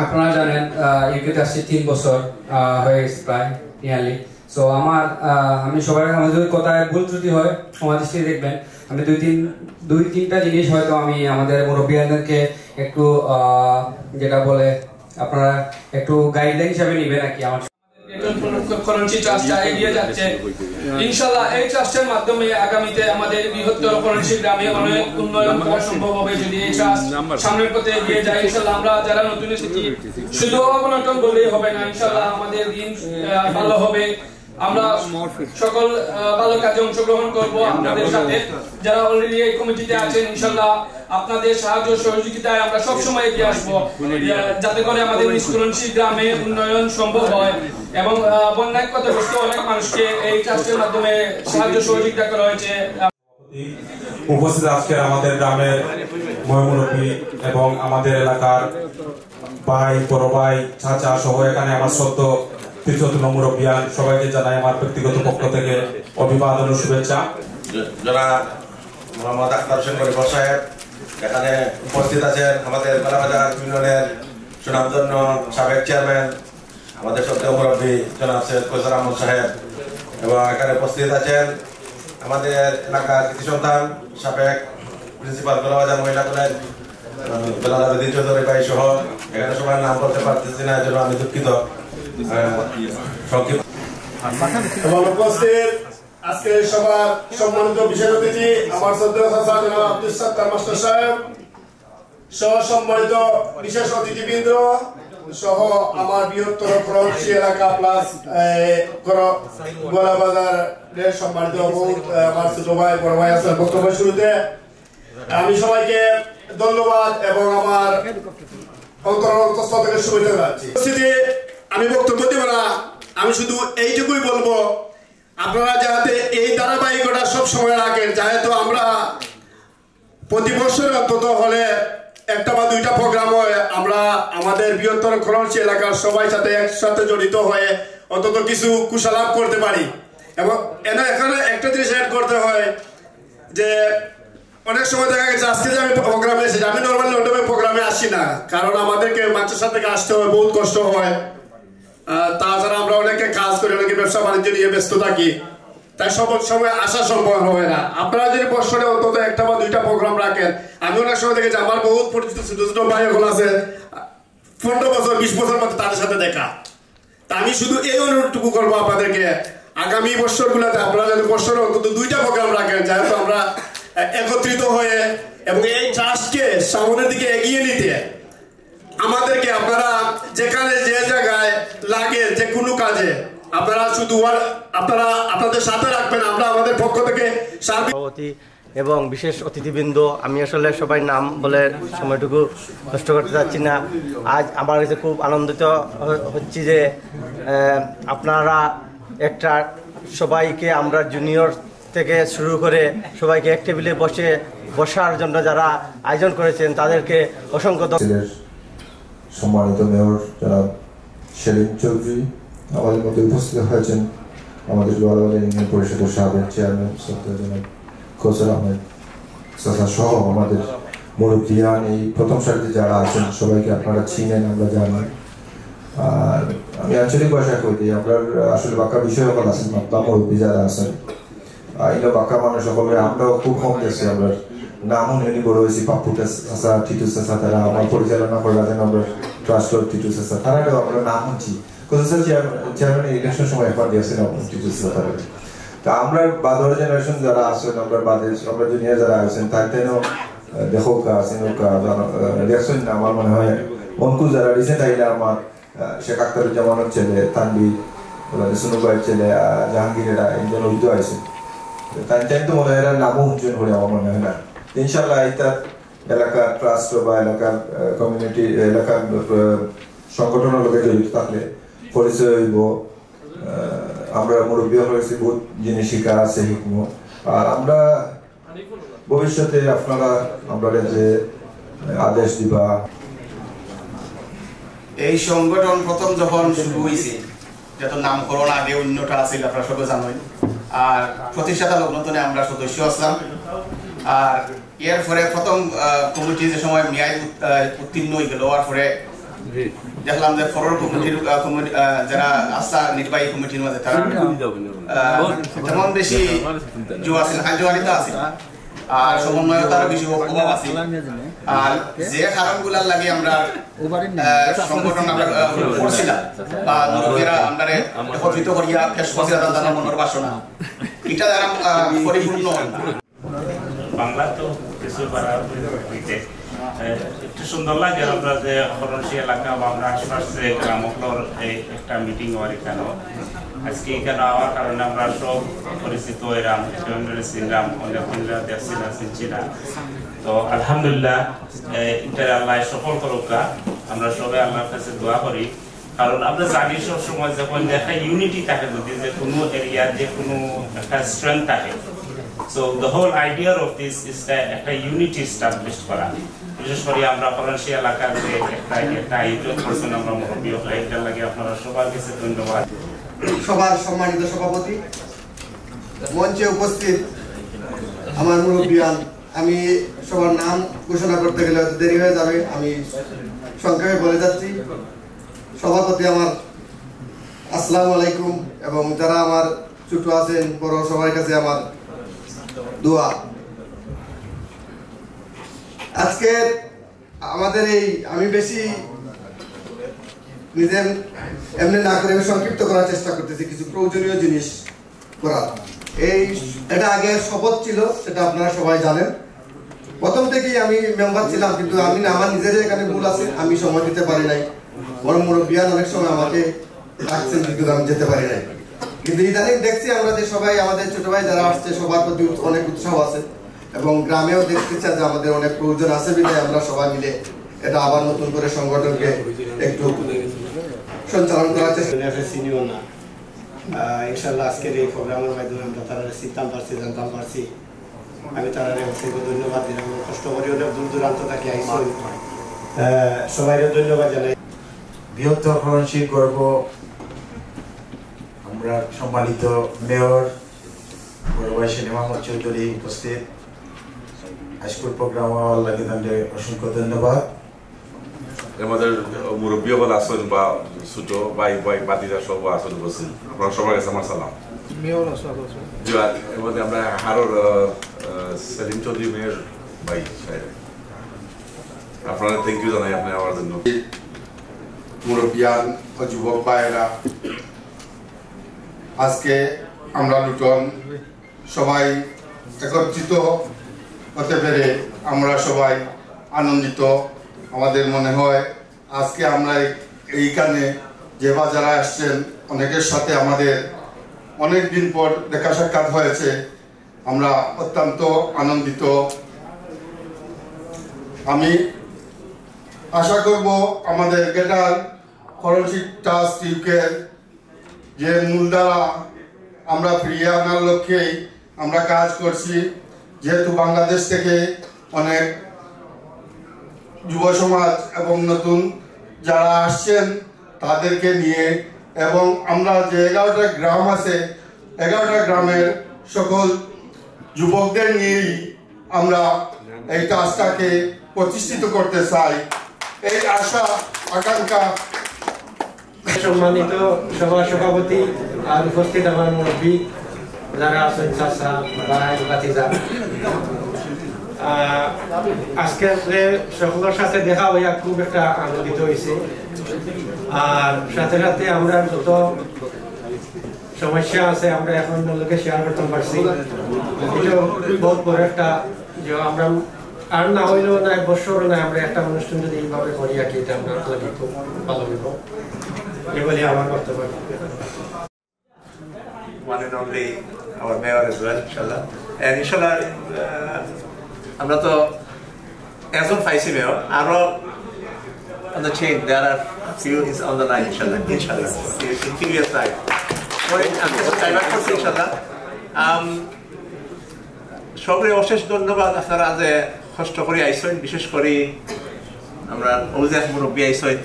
আপনারা জানেন ইউকেতে আসছি 3 বছর হয়ে গেছে প্রায় নিয়ারলি। সো আমি সবার আমাদের কথায় ভুল ত্রুটি হয় সমাজ দৃষ্টিতে দেখবেন। আমি দুই তিনটা জিনিস হয়তো আমি আমাদের মুরব্বীদেরকে একটু যেটা বলে আপনারা একটু গাইডলাইন হিসাবে নিবেন নাকি। আমার করাচি ট্রাস্ট এগিয়ে যাচ্ছে, ইনশাআল্লাহ এই ট্রাস্টের মাধ্যমে আগামীতে আমাদের বৃহত্তর করাচি গ্রামে অনেক উন্নয়ন করা সম্ভব হবে যদি এই ট্রাস্ট সামনের পথে এগিয়ে যায়। ইনশাআল্লাহ আমরা যারা নতুন এসেছি শুধু অবনটন বললেই হবে না, ইনশাআল্লাহ আমাদের দিন ভালো হবে। আমরা সকল ভালো কাজে অংশগ্রহণ করব আপনাদের সাথে, যারা অলরেডি এই কমিটিতে আছেন। ইনশাআল্লাহ আপনাদের সাহায্য সহযোগিতায় আমরা সব সময় এগিয়ে আসবো, যাতে করে আমাদের নিষ্করণশীল গ্রামে উন্নয়ন সম্ভব হয় এবং বন্যায় ক্ষতিগ্রস্ত অনেক মানুষকে এই ট্রাস্টের মাধ্যমে সাহায্য সহযোগিতা করা হয়েছে। উপস্থিত আজকে আমাদের গ্রামের মহিমুরব্বী এবং আমাদের এলাকার ভাই, বড় ভাই, চাচা সহ এখানে আমার শ্রদ্ধ তৃতীয়তম মুরব্বিয়ান সবাইকে জানাই আমার ব্যক্তিগত পক্ষ থেকে অভিবাদন ও শুভেচ্ছা। যারা মোহাম্মদ আখতার হোসেন গরিব সাহেব এখানে উপস্থিত আছেন, আমাদের কলাবাজার ইউনিয়নের সুনামধন্য সাবেক চেয়ারম্যান আমাদের শ্রদ্ধেয় মুরব্বী জনাব সৈয়দ কৈসার আহমদ সাহেব, এবং এখানে উপস্থিত আছেন আমাদের এলাকার কৃতি সন্তান সাবেক প্রিন্সিপাল কলাবাজার মহিলা কলেজ বেলাল আবেদিন চৌধুরী ভাই সহ এখানে সবার নাম বলতে পারতেছি না, এর জন্য আমি দুঃখিত। এবং উপস্থিত আজকে সবার সম্মানিত বিশেষ অতিথি আমার শ্রদ্ধেয় চাচা জনাব আব্দুল সাত্তার মাস্টার সাহেব সহ সম্মানিত বিশেষ অতিথিবৃন্দ সহ আমার বৃহত্তর খরচি এলাকা প্লাস গোলাবাজারের সম্মানিত আমার ছোট ভাই বড় ভাই আছেন। বক্তব্য শুরুতে আমি সবাইকে ধন্যবাদ এবং আমার অন্তঃস্থল থেকে শুভেচ্ছা জানাচ্ছি। আমি বক্তব্য দেব না, আমি শুধু এইটুকুই বলবো আপনারা যাতে এই ধারাবাহিকতা সব সময় রাখেন, যেহেতু আমরা প্রতি বছর অন্তত হলে একটা বা দুইটা প্রোগ্রাম হয়, আমরা আমাদের বৃহত্তর খরচি এলাকার সবাই সাথে একসাথে জড়িত হয়ে অন্তত কিছু কুশলাভ করতে পারি। এবং এখানে একটা জিনিস অ্যাড করতে হয় যে অনেক সময় দেখা গেছে আজকে যে আমি প্রোগ্রামে এসেছি, আমি নর্মালি লন্ডনে প্রোগ্রামে আসি না, কারণ আমাদেরকে মাদ্রাসা থেকে আসতে হয়, বহুত কষ্ট হয়। তাছাড়া আমরা অনেকে কাজ করি, অনেকে ব্যবসা বাণিজ্য নিয়ে ব্যস্ত থাকি, তাই সব সময় আসা সম্ভব হয় না। আপনারা যদি বছরে অন্তত একটা বা দুইটা প্রোগ্রাম রাখেন, আমি অনেক সময় দেখেছি আমার বহুত পরিচিত ছোট ছোট ভাই এখন আছে 15 বছর 20 বছর মধ্যে তাদের সাথে দেখা। তা আমি শুধু এই অনুরোধটুকু করবো আপনাদেরকে, আগামী বছরগুলোতে আপনারা যদি বছরে অন্তত দুইটা প্রোগ্রাম রাখেন, যেহেতু আমরা একত্রিত হয়ে এবং এই ট্রাস্টকে সামনের দিকে এগিয়ে নিতে আমাদেরকে আপনারা যেখানে যে জায়গায় লাগে যে কোনো কাজে আপনারা শুধু আপনারা আপনাদের সাথে রাখবেন। আমরা আমাদের পক্ষ থেকে সভাপতি এবং বিশেষ অতিথিবৃন্দ, আমি আসলে সবাই নাম বলে সময়টুকু নষ্ট করতে চাচ্ছি না। আজ আমার কাছে খুব আনন্দিত হচ্ছি যে আপনারা একটা সবাইকে আমরা জুনিয়র থেকে শুরু করে সবাইকে এক টেবিলে বসার জন্য যারা আয়োজন করেছেন তাদেরকে অসংখ্য সম্মানিত মেয়র জনাব সেলিম চৌধুরী আমাদের মধ্যে উপস্থিত হয়েছেন, আমাদের গোয়ালবাড়ি ইউনিয়ন পরিষদের সাবেক চেয়ারম্যান শ্রদ্ধেয় জনাব কৈসার আহমেদ চাচা সহ আমাদের মুরব্বিয়ান এই প্রথম সারিতে যারা আছেন সবাইকে আপনারা চিনেন, আমরা জানি। আর আমি আঞ্চলিক ভাষায় কই দিই, আমরা আসলে বাঁকা বিষয় সকল আছেন বা মুরব্বী যারা আছেন এগুলো বাঁকা মানুষ সকলে আমরাও খুব কম গেছি, আমরা নামও নেই বড় হয়েছি পাপ্পু চাচা টিটু চাচা তারা আমার পরিচালনা করে রাখেন, আমরা ট্রাস্ট টিটু চাচা তারাও আমরা নাম হচ্ছি কোথাও চেয়ারম্যান ইলেকশন সময় একবার দিয়েছেন টিটু চাচা তারা। তা আমরা বাদর জেনারেশন যারা আছেন, আমরা বাদে আমরা জুনিয়র যারা আছেন তাইতেও দেখো দেখছেন আমার মনে হয় অঙ্কু যারা রিসেন্ট আইলে আমার শেখ আখতারুজ্জামানের ছেলে তানবির সুনুবাইয়ের ছেলে জাহাঙ্গীর এরা একজন অভিযোগ আছে, তাই তো মনে হয় এরা নামও উজ্জ্বল করে আমার মনে হয় না। ইনশাল্লাহ এটা এলাকার ট্রাস্ট বা এলাকার কমিউনিটি এলাকার সংগঠনের লোকে জড়িত থাকলে পরিচয় হইব। আমরা মুরব্বী হয়েছি, বহুত জিনিস শিকার আছে শিখবো। আর আমরা ভবিষ্যতে আপনারা আমরা যে আদেশ দিবা। এই সংগঠন প্রথম যখন শুরু হয়েছে, যত নামকরণ আগে অন্যটা আছিল আপনারা সবাই জানেন, আর প্রতিষ্ঠাতা লগ্নতনে আমরা সদস্য আসলাম। আর এর পরে প্রথম কমিটি যে সময় মেয়াদ উত্তীর্ণ হয়ে গেল, আর পরে দেখলাম যে ফরওয়ার্ড কমিটির যারা আসলা নির্বাহী কমিটির মাঝে তারা তেমন বেশি জো আছিল, কার্যকারিতা আছিল আর সমন্বয়তার বেশি অভাব আছিল। আর যে কারণগুলার লাগে আমরা সংগঠন আমরা করছিলাম বা মুরব্বীরা আমরা একত্রিত করিয়া পেশ করছিলাম তাদের মনের বাসনা, এটা দ্বারা পরিপূর্ণ হয় না। বাংলা তো কিছু হইতে একটু সুন্দর লাগে আমরা যে খরচি এলাকা বা আমরা আশপাশ যে গ্রামগুলোর একটা মিটিং হওয়ার এখানে আজকে এখানে হওয়ার কারণে আমরা সব পরিচিত এরাম চিনলাম, অনেকরা দেখছি না। তো আলহামদুলিল্লাহ এটা আল্লাহ সফল করুক, আমরা সবাই আল্লাহর কাছে দোয়া করি। কারণ আমরা জানি সবসময় যখন একটা ইউনিটি থাকে, যদি যে কোনো এরিয়ার যে কোনো একটা স্ট্রেংথ থাকে, so the whole idea of this is একটা ইউনিটি এস্টাবলিশ করা, বিশেষ করে আমরা ফরাসি এলাকার যে একটা ইউনিট পারসন আমরা মুরব্বী হই, এটার লাগে আপনারা সবার কাছে ধন্যবাদ। সবার সম্মানিত সভাপতি, মঞ্চে উপস্থিত আমার মুরব্বিয়ান, আমি সবার নাম ঘোষণা করতে গেলে হয়তো দেরি হয়ে যাবে, আমি সংক্ষেপে বলে যাচ্ছি। সভাপতি আমার আসসালামু আলাইকুম, এবং যারা আমার ছোট আছেন বড় সবার কাছে আমার দোয়া। আজকে আমাদের এই আমি বেশি নিজে এমনি না করে আমি সংক্ষিপ্ত করার চেষ্টা করতেছি, কিছু প্রয়োজনীয় জিনিস করার। এটা আগে শপথ ছিল, সেটা আপনারা সবাই জানেন। প্রথম থেকেই আমি মেম্বার ছিলাম, কিন্তু আমি আমার নিজের এখানে ভুল আছে, আমি সময় দিতে পারি নাই। বড় মুরব্বিয়ান অনেক সময় আমাকে ডাকছেন, কিন্তু আমি যেতে পারি নাই। কিন্তু ইদানিং দেখছি আমরা যে সবাই আমাদের ছোট ভাই যারা আসছে সবার প্রতি অনেক উৎসাহ আছে, এবং গ্রামেও দেখতে চাই যে আমাদের অনেক প্রয়োজন আছে বিধায় আমরা সবাই মিলে এটা আবার নতুন করে সংগঠনকে একটু সঞ্চালন করার চেষ্টা সিনিয়র না। ইনশাল্লাহ আজকের এই প্রোগ্রামের মাধ্যমে আমরা তারা চিনতাম পারছি, জানতাম পারছি। আমি তারা ধন্যবাদ দিলাম, কষ্ট করি অনেক দূর দূরান্ত থাকি আইসি, সবাই ধন্যবাদ জানাই। বৃহত্তর ফরাসির গর্ব আমরা সম্মানিত মেয়র বড় ভাই সেলিম আহমদ চৌধুরী উপস্থিত, হাইস্কুল প্রোগ্রাম লাগে তাদের অসংখ্য ধন্যবাদ। আমাদের মুরব্বী বলে আসেন বা ছোট ভাই ভাই বাতিরা সব আসেন বলছেন, আপনারা সবার কাছে আমার সালাম। এর মধ্যে আমরা হারোর সেলিম চৌধুরী মেয়র ভাই সাহেব, আপনারা থ্যাংক ইউ জানাই আপনি আমার জন্য। মুরব্বিয়ান ও যুবক ভাইয়েরা, আজকে আমরা লুটন সবাই একত্রিত হতে পেরে আমরা সবাই আনন্দিত। আমাদের মনে হয় আজকে আমরা এইখানে যে যারা আসছেন অনেকের সাথে আমাদের অনেক দিন পর দেখা সাক্ষাৎ হয়েছে, আমরা অত্যন্ত আনন্দিত। আমি আশা করব আমাদের গ্রেটার ফরাসি ট্রাস্ট ইউকের যে মূলধারা আমরা ফিরিয়ে আনার লক্ষ্যেই আমরা কাজ করছি। যেহেতু বাংলাদেশ থেকে অনেক যুব সমাজ এবং নতুন যারা আসছেন তাদেরকে নিয়ে, এবং আমরা যে 11টা গ্রাম আছে 11টা গ্রামের সকল যুবকদের নিয়েই আমরা এই কাজটাকে প্রতিষ্ঠিত করতে চাই। এই আশা আকাঙ্ক্ষা। সম্মানিত সভা সভাপতি আর উপস্থিত আমার মুরব্বী যারা আছেন, চাচা ভাই ভাতিজা, আজকে সকলের সাথে দেখা হইয়া খুব একটা আনন্দিত হয়েছে। আর সাথে সাথে আমরা যত সমস্যা আছে আমরা এখন লোকে শেয়ার করতে পারছি। এটা বহুত বড় একটা যে আমরা আর না হইলেও না বছর না আমরা একটা অনুষ্ঠান যদি এইভাবে করি আর কি, এটা আমরা খুব ভালো হইব, এই বলে আমার বক্তব্য। One and only our mayor as well, inshallah. And inshallah, আমরা তো একজন পাইছি মেয়র, আরো on the chain there are few is on the line, inshallah, in few years time. আমি টাইবার করছি ইনশাল্লাহ। সবাই অশেষ ধন্যবাদ, আপনারা যে কষ্ট করে আইসেন, বিশেষ করে আমরা অভিজাত মুরব্বী আইসেন,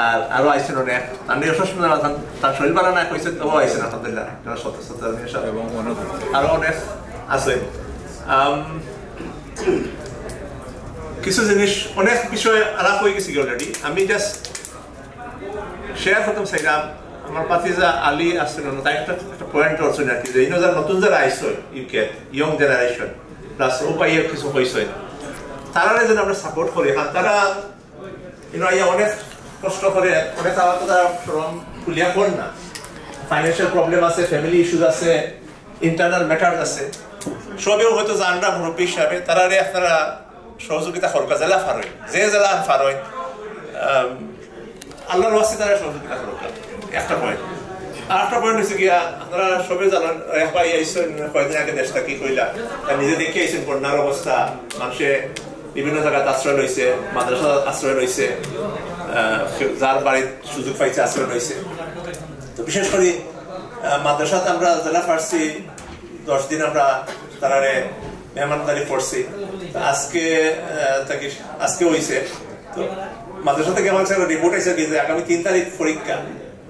আর আরো আইসেন অনেক। আমি অশেষ তার শরীর বানা না কইছেন তবুও আইসেন আলহামদুলিল্লাহ, এবং আরো অনেক আছেন। কিছু জিনিস অনেক বিষয় আলাপ হয়ে গেছি অলরেডি, আমি জাস্ট শেয়ার করতাম চাইলাম। আমার পাতিজা আলী আসছেন, তাই একটা পয়েন্ট করছেন আর কি, যে যারা নতুন যারা আইসেন ইউকে, ইয়ং জেনারেশন প্লাস উপায় কিছু হয়েছেন, তারা যেন আমরা সাপোর্ট করি। তারা অনেক কষ্ট করে, অনেক আমার কথা শ্রম খুলিয়া কর না, ফাইন্যান্সিয়াল প্রবলেম আছে, ফ্যামিলি ইস্যুস আছে, ইন্টারনাল ম্যাটার আছে, সবেও হয়তো জানরা মুরব্বী হিসাবে তারা আপনারা সহযোগিতা করবা। জেলা ফারই যে জেলা ফারই আল্লাহর ওয়াস্তে তারা সহযোগিতা করবা, একটা পয়েন্ট। আর একটা পয়েন্ট হচ্ছে গিয়া আপনারা সবে জানান, একবার আইসেন কয়েকদিন আগে দেশটা কি কইলা, নিজে দেখে আইসেন বন্যার অবস্থা, মানুষে বিভিন্ন জায়গায় আশ্রয় রয়েছে, মাদ্রাসা আশ্রয় রয়েছে, যার বাড়ির সুযোগ পাইছে আশ্রয় রয়েছে। তো বিশেষ করে মাদ্রাসাতে আমরা জেলা ফার্সি 10 দিন আমরা তারারে মেহমানদারি করছি। আজকে হয়েছে তো মাদ্রাসা থেকে আমার রিপোর্ট আছে কি যে আগামী 3 তারিখ পরীক্ষা,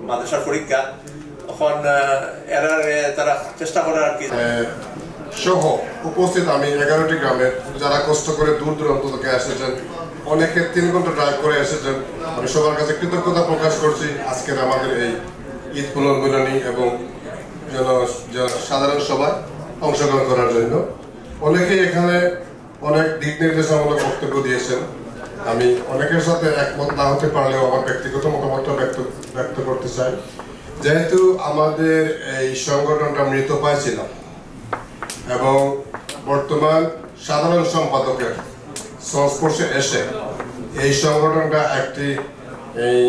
মাদ্রাসার পরীক্ষা। তখন তারা চেষ্টা করে আর কি সহ উপস্থিত আমি 11টি গ্রামের যারা কষ্ট করে দূর দূরান্ত থেকে এসেছেন, অনেকে 3 ঘন্টা ড্রাইভ করে এসেছেন। আমি সবার কাছে কৃতজ্ঞতা প্রকাশ করছি আজকের আমাদের এই ঈদ পুনর্মিলনী এবং সাধারণ সভায় অংশগ্রহণ করার জন্য। অনেকেই এখানে অনেক দিক নির্দেশনামূলক বক্তব্য দিয়েছেন। আমি অনেকের সাথে একমত না হতে পারলেও আমার ব্যক্তিগত মতামতটা ব্যক্ত করতে চাই। যেহেতু আমাদের এই সংগঠনটা মৃত পাইছিল এবং বর্তমান সাধারণ সম্পাদকের সংস্পর্শে এসে এই সংগঠনটা একটি এই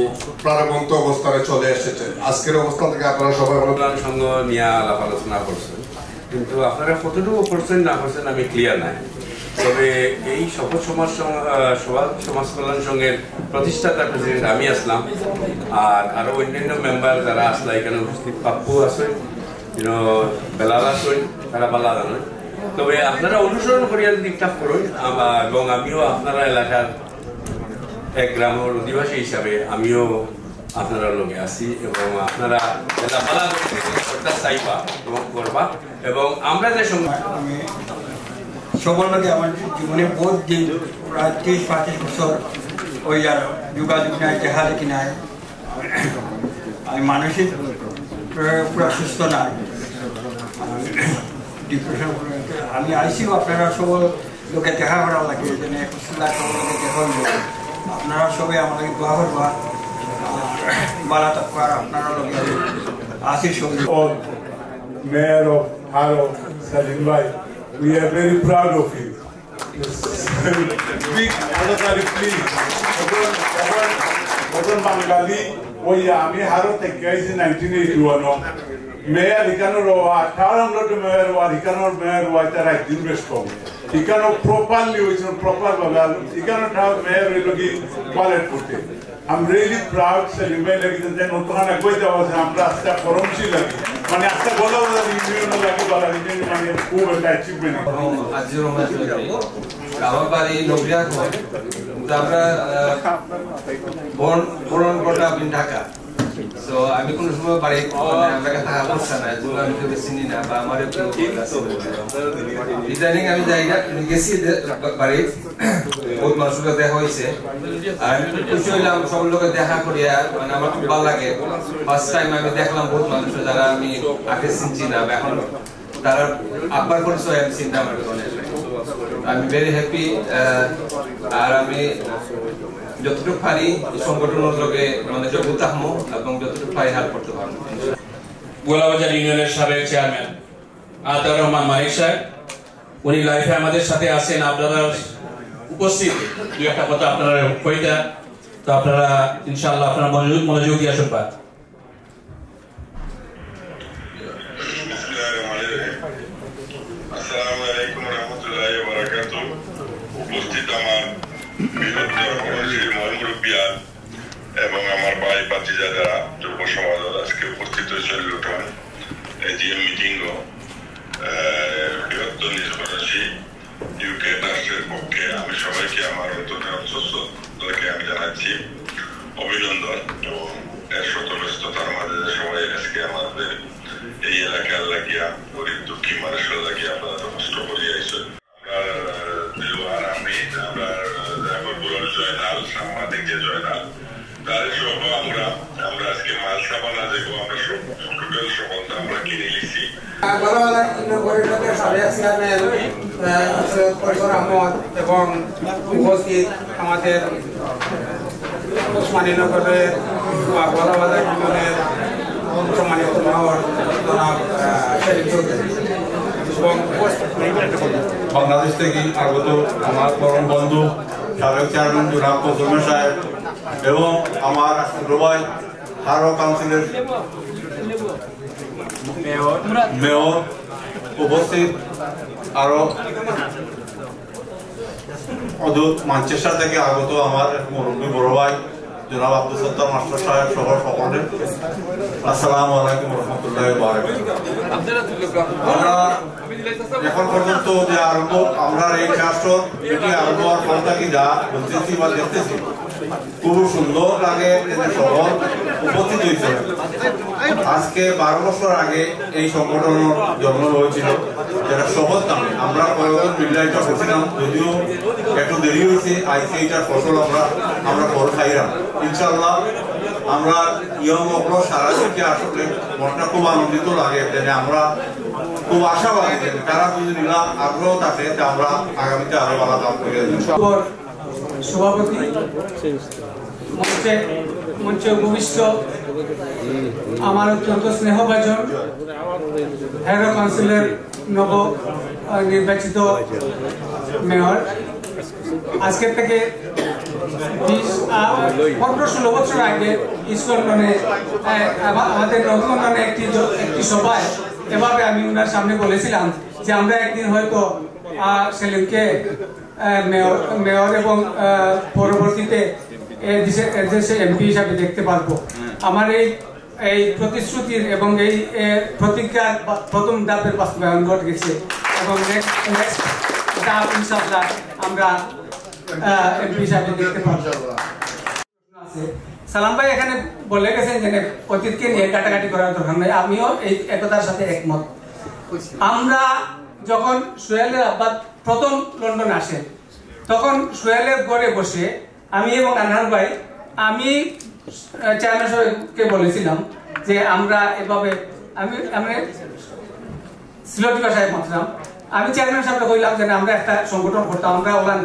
প্রাণবন্ত অবস্থানে চলে এসেছে। আজকের অবস্থান থেকে আপনারা সবাই অনুদান সংঘ নিয়ে আলাপ আলোচনা করছেন, কিন্তু আপনারা কতটুকু করছেন না করছেন আমি ক্লিয়ার নাই। তবে এই সফল সমাজ কল্যাণ সংঘের প্রতিষ্ঠাতা প্রেসিডেন্ট আমি আসলাম, আর আরো অন্যান্য মেম্বার যারা আসলা এখানে উপস্থিত, পাপ্পু আছেন, বেলাল আছেন, তারা বালা জানেন। তবে আপনারা অনুসরণ করিয়া ঠিকঠাক করুন, এবং আমিও আপনারা এলাকার এক গ্রামের অধিবাসী হিসাবে আমিও আপনারা লগে আছি, এবং আপনারা চাইবা এবং করবা। এবং আমরা যে সময় সবার লগে আমার জীবনে বহুত দিন প্রায় 30-35 বছর ওই আর যোগাযোগ নাই, দেখা দেখি নাই। আমি মানসিক পুরা সুস্থ নাই, ডিপ্রেশন। আমি আইসিও আপনারা সব লোকে দেখা করার লাগে, যেন সবার লোকে দেখা হইল। আপনারা সবাই আমাকে দোয়া করবা, বালা তৎকার আপনারা লোকে আসি সবাই। Mayor of Haro, Salim Bhai, we are very proud of you. Big Adakari, please. Oton Bangali, ওই আমি হারো থেকে আইছি 1981 মেয়র ইকানো রোয়া 1800 মেয়র ওয়া ইকানো মেয়র ওয়া তার একদিন বেশ কম ইকানো প্রপারলি হইছে প্রপার বাগাল ইকানো টাউন মেয়র হইলগি কোয়ালিটি করতে I am really proud Salim ভাই লাগি যে নতুনখানা কই দেওয়া আছে আমরা আজকে ফরমশি লাগি মানে আজকে বলা ইউনিয়ন লাগি বলা ইউনিয়ন মানে খুব একটা অ্যাচিভমেন্ট আজির রহমান আমার বাড়ি নবরিয়া ঘর আমরা বরণ কোটা বিন ঢাকা। সো আমি কোনো সময় বাড়ি আমরা থাকা পড়ছে না, যেগুলো আমি কেউ চিনি না বা আমার ইদানিং আমি যাই না গেছি বাড়ি, বহুত মানুষের সাথে দেখা হয়েছে। আর খুশি হইলাম সব লোকের দেখা করিয়া, মানে আমার খুব ভালো লাগে। ফার্স্ট টাইম আমি দেখলাম বহুত মানুষের যারা আমি আগে চিনছি না, এখন তারা আব্বার পরিচয় আমি চিন্তা আমার আমি ভেরি হ্যাপি। আর আমি যতটুকু পারি সংগঠনের লোকে মানে যোগ্যতা হমো এবং যতটুকু পারি হেল্প করতে পারবো। গোলাবাজার ইউনিয়নের সাবেক চেয়ারম্যান আতাউর রহমান মালিক সাহেব, উনি লাইফে আমাদের সাথে আছেন। আপনারা উপস্থিত দুই একটা কথা আপনারা কইটা, তো আপনারা ইনশাআল্লাহ আপনারা মনোযোগ দিয়ে শুনবেন। আসসালামু আলাইকুম ওয়া রাহমাতুল্লাহি ওয়া বারাকাতুহু। উপস্থিত আমার বৃহত্তর কমিটির মুরব্বিয়ান এবং আমার ভাই ভাতিজা যারা যুব সমাজ আজকে উপস্থিত হয়েছেন লুটন এজিএম মিটিং ও বৃহত্তর নিষ্কর্ষী ইউকে রাষ্ট্রের পক্ষে আমি সবাইকে আমার অন্তরকে আমি জানাচ্ছি অভিনন্দন এবং এর শতব্যস্ততার মাঝে সবাই আজকে আমাদের এই এলাকার লাগিয়া গরিব দুঃখী মানুষের লাগিয়া আপনারা কষ্ট করিয়া আইছেন। আর আমি আমরা জয়নাল সাংবাদিক যে জয়নাল তার সহ আমরা আজকে মাল সাবানা দেখবো আমরা টোটাল সকলটা আমরা কিনে নিছি। এবং উপস্থিত আমাদের ওসমানীনগরের গোলাবাজার ইউনিয়নের সম্মানিত মেয়র জনাব সেলিম চৌধুরী এবং বাংলাদেশ থেকে আগত আমার পরম বন্ধু সাবেক চেয়ারম্যান জনাব কসুমা সাহেব এবং আমার রোবাই হারো কাউন্সিলের মেয়র উপস্থিত আরো ম্যানচেস্টার থেকে আগত আমার মুরব্বী বড় ভাই জনাব আব্দুল সত্তার মাস্টার সাহেব সহ সকলে আসসালামু আলাইকুম ওয়া রাহমাতুল্লাহি ওয়া বারাকাতুহু। আমরা এখন পর্যন্ত যে আরম্ভ আমরা এই চাষর এটি আরম্ভ হওয়ার পর থাকি যা বলতেছি বা দেখতেছি খুব সুন্দর লাগে, সবল উপস্থিত হয়েছে। আজকে 12 বছর আগে এই সংগঠনের জন্ম হয়েছিল, যেটা সহজ নামে আমরা কয়েকজন মিল্লাইটা করছিলাম, যদিও একটু দেরি হয়েছে। আজকে এইটার ফসল আমরা ফল খাইলাম ইনশাল্লাহ। আমরা ইয়ং অগ্র সারা দিকে আসলে মনটা খুব আনন্দিত লাগে, আমরা খুব আশাবাদী তারা যদি নিলাম আগ্রহ থাকে আমরা আগামীতে আরো ভালো কাজ করে সভাপতি মঞ্চে উপবিষ্ট আমার অত্যন্ত স্নেহভাজন হেরো কাউন্সিলের নব নির্বাচিত মেয়র, আজকের থেকে 15-16 বছর আগে ইস্ট লন্ডনে আমাদের নর্থ লন্ডনে একটি সভায় এভাবে আমি ওনার সামনে বলেছিলাম যে আমরা একদিন হয়তো সেলিমকে মেয়র এবং পরবর্তীতে দেশে এমপি হিসাবে দেখতে পারবো। আমার এই প্রতিশ্রুতির এবং এই প্রতিজ্ঞার প্রথম ধাপের বাস্তবায়ন ঘটে গেছে এবং নেক্সট ধাপ ইনশাআল্লাহ আমরা এমপি হিসাবে দেখতে পারবো। সালাম ভাই এখানে বলে গেছেন যে অতীতকে নিয়ে কাটাকাটি করার দরকার নেই, আমিও এই একতার সাথে একমত। আমরা যখন সোহেলের আব্বাস প্রথম লন্ডন আসেন তখন সোহেলের ঘরে বসে আমি এবং আনহার ভাই আমি চেয়ারম্যান সাহেবকে বলেছিলাম যে আমরা এভাবে আমি সিলটি ভাষায় মাত্রাম আমি চেয়ারম্যান সাহেবকে কইলাম যে আমরা একটা সংগঠন করতাম, আমরা ওখান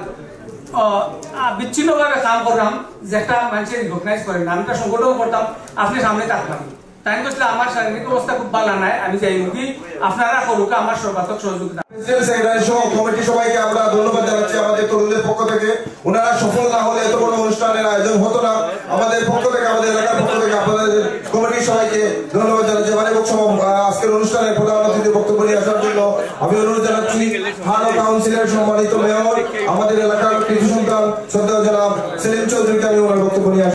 বিচ্ছিন্নভাবে কাম করলাম যে একটা মানুষের রিকগনাইজ করেন না, আমি একটা সংগঠন করতাম, আপনি সামনে থাকলাম। তাই বলছিল আমার শারীরিক অবস্থা খুব ভালো নাই, আমি যাই মুখী আপনারা করুক আমার সর্বাত্মক সহযোগিতা। কমিটি সবাইকে আমরা ধন্যবাদ জানাচ্ছি আমাদের তরুণদের পক্ষ থেকে। ওনারা সফল না হলে এত বড় অনুষ্ঠানের আয়োজন হতো না। আমাদের পক্ষ থেকে, আমাদের এলাকার পক্ষ থেকে আপনাদের কমিটির সবাইকে ধন্যবাদ জানাচ্ছি। আজকের অনুষ্ঠানে প্রধান অতিথি বক্তব্য নিয়ে আসার জন্য আমি অনুরোধ জানাচ্ছি হারো কাউন্সিলের সম্মানিত মেয়র, আমাদের এলাকার কৃষি সন্তান শ্রদ্ধেয় জনাব সেলিম চৌধুরীকে আমি ওনার বক্তব্য নিয়ে